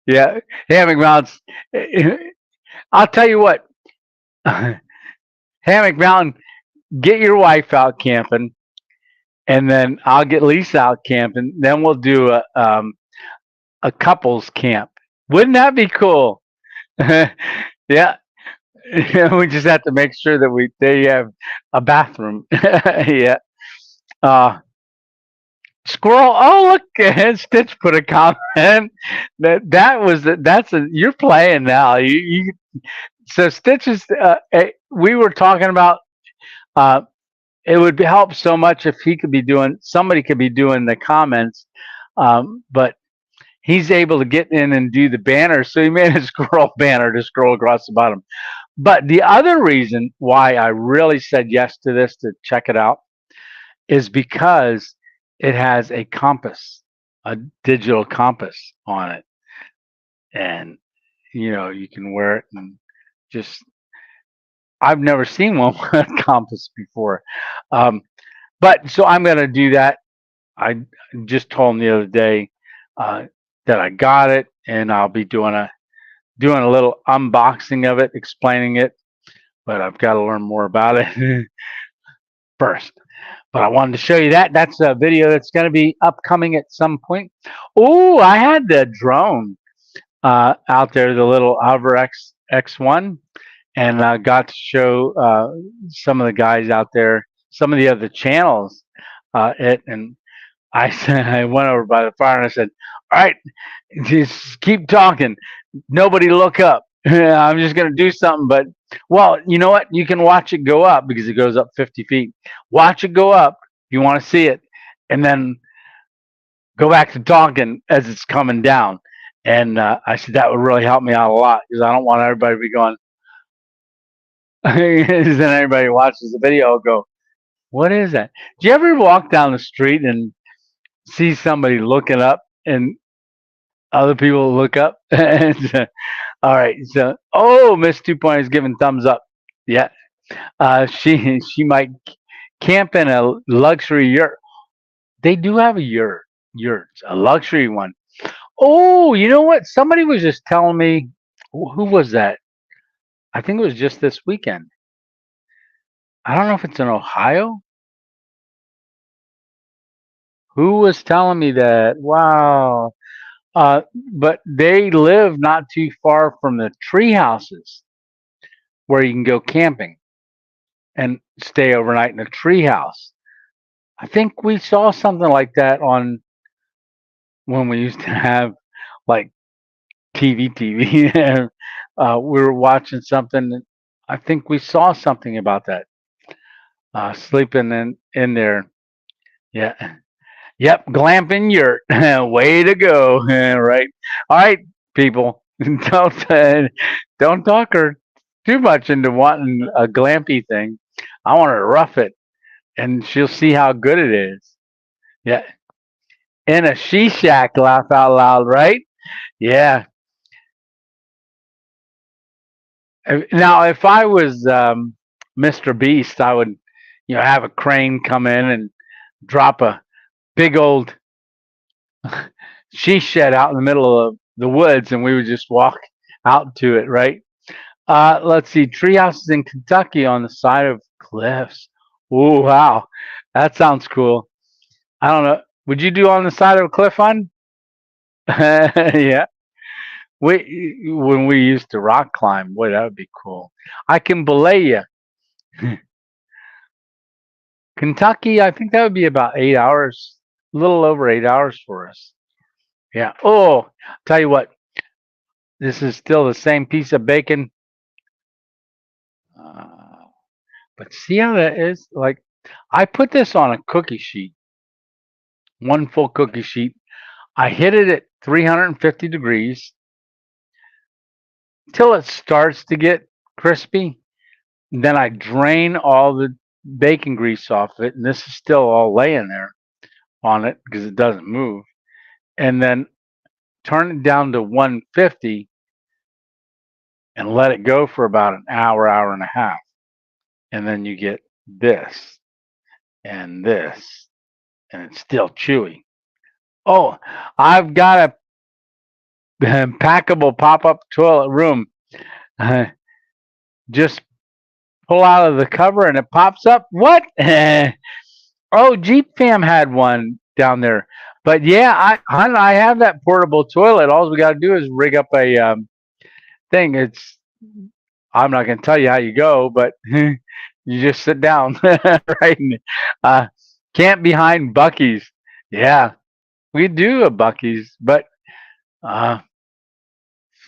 yeah. Hammock Mountains. I'll tell you what, Hammock Mountain. Get your wife out camping, and then I'll get Lisa out camping. Then we'll do a couples camp. Wouldn't that be cool? Yeah. We just have to make sure that they have a bathroom. Yeah. Uh, Squirrel. Oh look, Stitch put a comment. You're playing now. So Stitch is. We were talking about. Uh, it would help so much if somebody could be doing the comments, but he's able to get in and do the banner. So he made a squirrel banner to scroll across the bottom. But the other reason why I really said yes to this to check it out is because it has a compass, a digital compass on it. And, you can wear it and just, I've never seen one with a compass before. Um, but so I'm going to do that. I just told him the other day uh, that I got it, and I'll be doing a little unboxing of it, explaining it. But I've got to learn more about it first. But I wanted to show you that. That's a video that's going to be upcoming at some point. Oh, I had the drone out there, the little Hover X1, and I got to show some of the guys out there, some of the other channels, and I said, I went over by the fire and I said, "All right, just keep talking. Nobody look up. I'm just going to do something." But, well, you know what? You can watch it go up because it goes up 50 feet. Watch it go up if you want to see it, and then go back to talking as it's coming down. And I said that would really help me out a lot because I don't want everybody to be going. Then everybody watches the video and go, "What is that?" Do you ever walk down the street and see somebody looking up and other people look up? All right. So, oh, Miss 2 is giving thumbs up. Yeah. She might camp in a luxury yurt. They do have a yurt, a luxury one. Oh, you know what? Somebody was just telling me, who was that? I think it was just this weekend. I don't know if it's in Ohio. Who was telling me that? Wow. But they live not too far from the tree houses where you can go camping and stay overnight in a tree house. I think we saw something like that on when we used to have like TV. We were watching something. I think we saw something about that. Sleeping in there. Yeah. Yep. Glamping yurt. Way to go. Right. All right, people. Don't talk her too much into wanting a glampy thing. I want her to rough it, and she'll see how good it is. Yeah. In a she shack, laugh out loud, right? Yeah. Now, if I was Mr. Beast, I would, have a crane come in and drop a big old she shed out in the middle of the woods, and we would just walk out to it, right? Let's see, tree houses in Kentucky on the side of cliffs. Oh, wow, that sounds cool. I don't know. Would you do on the side of a cliff on? Yeah. When we used to rock climb, boy, that would be cool. I can belay you. Kentucky, I think that would be about 8 hours, a little over 8 hours for us. Yeah. Oh, tell you what, this is still the same piece of bacon. Uh, but see how that is? Like, I put this on a cookie sheet, one full cookie sheet. I hit it at 350 degrees till it starts to get crispy. Then I drain all the bacon grease off it, and this is still all laying there on it because it doesn't move. and then turn it down to 150 and let it go for about an hour, hour and a half. And then you get this and this, and it's still chewy. Oh, I've got a packable pop-up toilet room. Just pull out of the cover and it pops up. What? Oh, Jeep Fam had one down there. But yeah, I have that portable toilet. All we got to do is rig up a thing. I'm not going to tell you how you go, but you just sit down, right? Uh, camp behind Bucky's. Yeah, we do a Bucky's, but uh,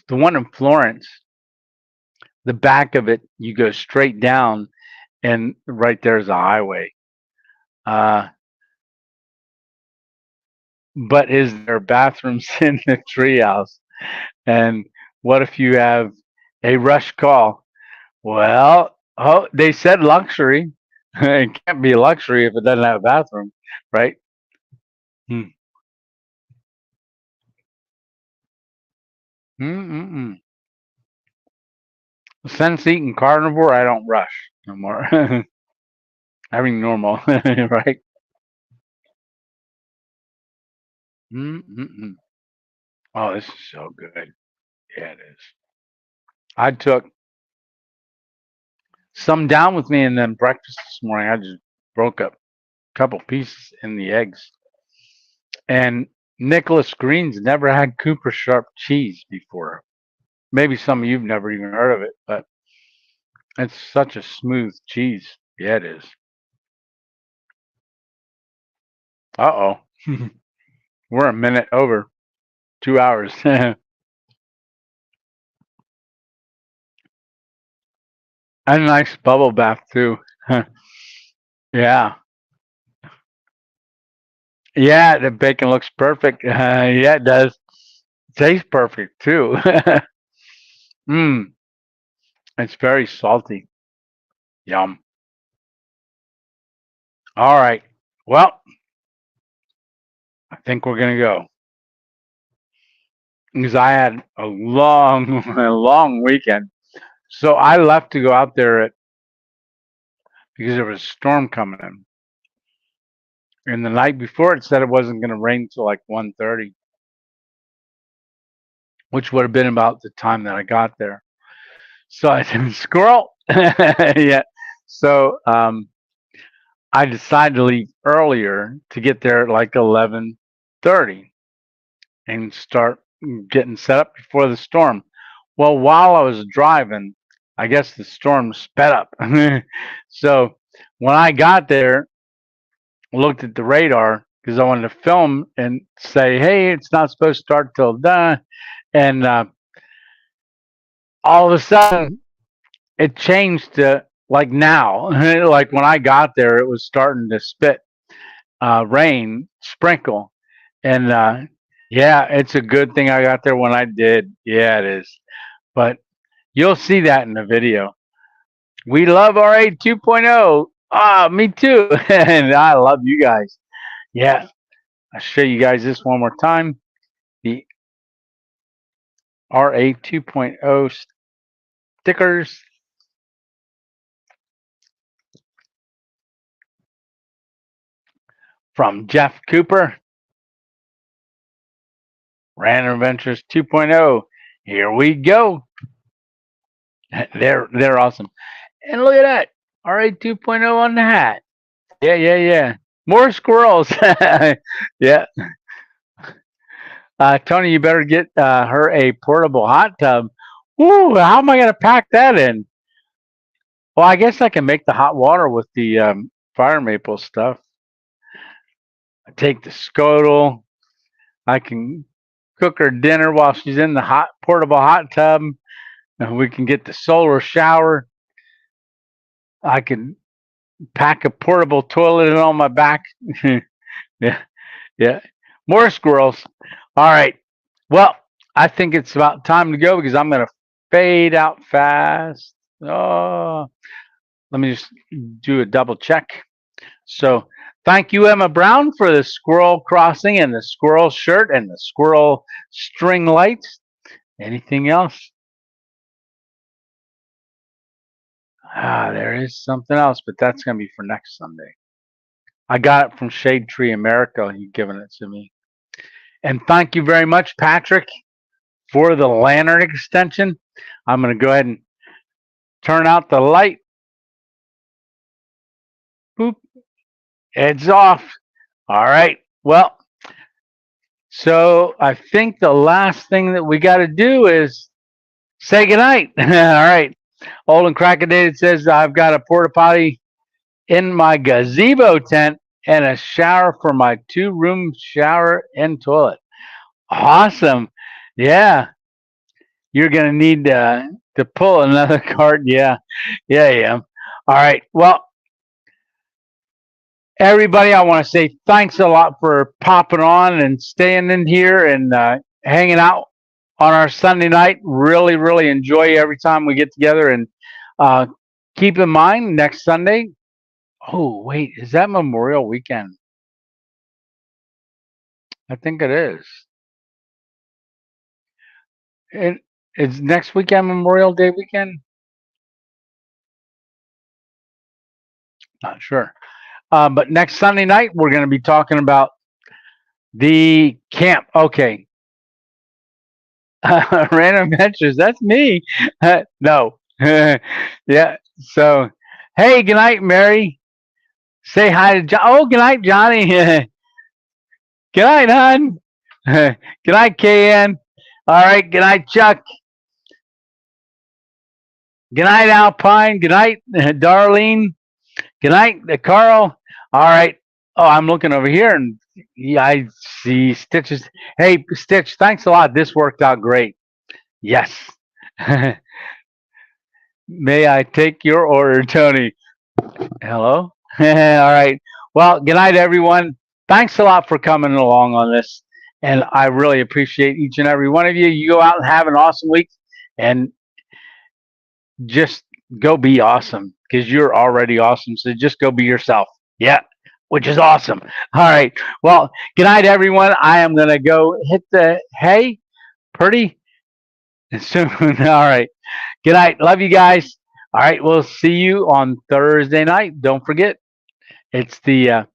the one in Florence, the back of it, you go straight down, and right there's a highway. Uh, but is there bathrooms in the treehouse? And what if you have a rush call? Well, oh, they said luxury. It can't be luxury if it doesn't have a bathroom, right? Hmm. Mm-mm-mm. Since eating carnivore, I don't rush no more. Having normal, right? Mm-mm-mm. Oh, this is so good. Yeah, it is. I took some down with me and then breakfast this morning. I just broke up a couple pieces in the eggs. And Nicholas Green's never had Cooper Sharp cheese before. Maybe some of you've never even heard of it, but it's such a smooth cheese. Yeah, it is. Uh oh. We're a minute over 2 hours. A nice bubble bath, too. Yeah. Yeah, the bacon looks perfect. Yeah, it does. Tastes perfect, too. Mmm. It's very salty. Yum. All right. Well, I think we're going to go because I had a long, a long weekend. So I left to go out there because there was a storm coming in. And the night before, it said it wasn't going to rain till like 1:30, which would have been about the time that I got there. So I said, squirrel. Yeah. So I decided to leave earlier to get there at like 11:30 and start getting set up before the storm. Well, while I was driving, I guess the storm sped up. So when I got there, looked at the radar because I wanted to film and say, "Hey, it's not supposed to start till done," and all of a sudden it changed to like now. Like when I got there, it was starting to spit rain, sprinkle, and yeah, it's a good thing I got there when I did. Yeah, it is. But you'll see that in the video. We love RA 2.0. Ah, me too. And I love you guys. Yeah, I'll show you guys this one more time. The RA 2.0 stickers from Jeff Cooper. Random Adventures 2.0. Here we go. They're awesome. And look at that. RA 2.0 on the hat. Yeah, yeah, yeah. More squirrels. Yeah. Tony, you better get her a portable hot tub. Ooh, how am I going to pack that in? Well, I guess I can make the hot water with the fire maple stuff. I take the scuttle. I can cook her dinner while she's in the hot portable hot tub. And we can get the solar shower. I can pack a portable toilet in on my back. Yeah, yeah. More squirrels. All right. Well, I think it's about time to go because I'm going to fade out fast. Oh, let me just do a double check. So Thank you, Emma Brown, for the squirrel crossing and the squirrel shirt and the squirrel string lights. Anything else? There is something else, but that's going to be for next Sunday. I got it from Shade Tree America. He's giving it to me. And thank you very much, Patrick, for the lantern extension. I'm going to go ahead and turn out the light. Boop. It's off. All right. Well, so I think the last thing that we got to do is say goodnight. All right. Olden Crackedated says, I've got a porta potty in my gazebo tent and a shower for my 2-room shower and toilet. Awesome. Yeah. You're going to need to pull another cart. Yeah. Yeah. All right. Well, everybody, I want to say thanks a lot for popping on and staying in here and hanging out on our Sunday night. Really, really enjoy every time we get together. And keep in mind, next Sunday, oh, wait, is that Memorial Weekend? I think it is. Is next weekend Memorial Day weekend? Not sure. But next Sunday night, we're going to be talking about the camp. Okay. Random Adventures, that's me. No. Yeah. So, hey, good night, Mary. Say hi to John. Oh, good night, Johnny. Good night, hon. Good night, KN. All right. Good night, Chuck. Good night, Alpine. Good night, Darlene. Good night, Carl. All right. Oh, I'm looking over here and I see Stitches. Hey, Stitch, thanks a lot. This worked out great. Yes. May I take your order, Tony? Hello? All right. Well, good night, everyone. Thanks a lot for coming along on this. And I really appreciate each and every one of you. You go out and have an awesome week and just go be awesome because you're already awesome. So just go be yourself. Yeah, which is awesome. All right. Well, good night, everyone. I am going to go hit the hay pretty soon. All right. Good night. Love you guys. All right. We'll see you on Thursday night. Don't forget, it's the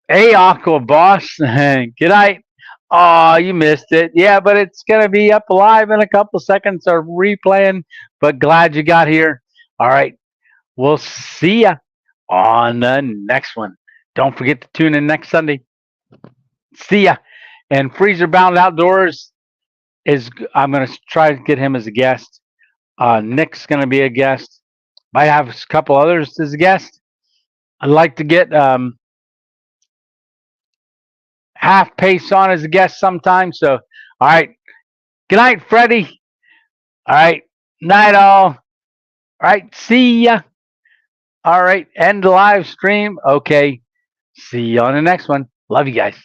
Aqua Boss. Good night. Oh, you missed it. Yeah, but it's going to be up live in a couple seconds or replaying. But glad you got here. All right. We'll see ya on the next one. Don't forget to tune in next Sunday. See ya. And Freezer Bound Outdoors I'm going to try to get him as a guest. Nick's going to be a guest. Might have a couple others as a guest. I'd like to get Half Pace on as a guest sometime. So, all right. Good night, Freddie. All right. Night, all. All right. See ya. All right. End the live stream. Okay. See you on the next one. Love you guys.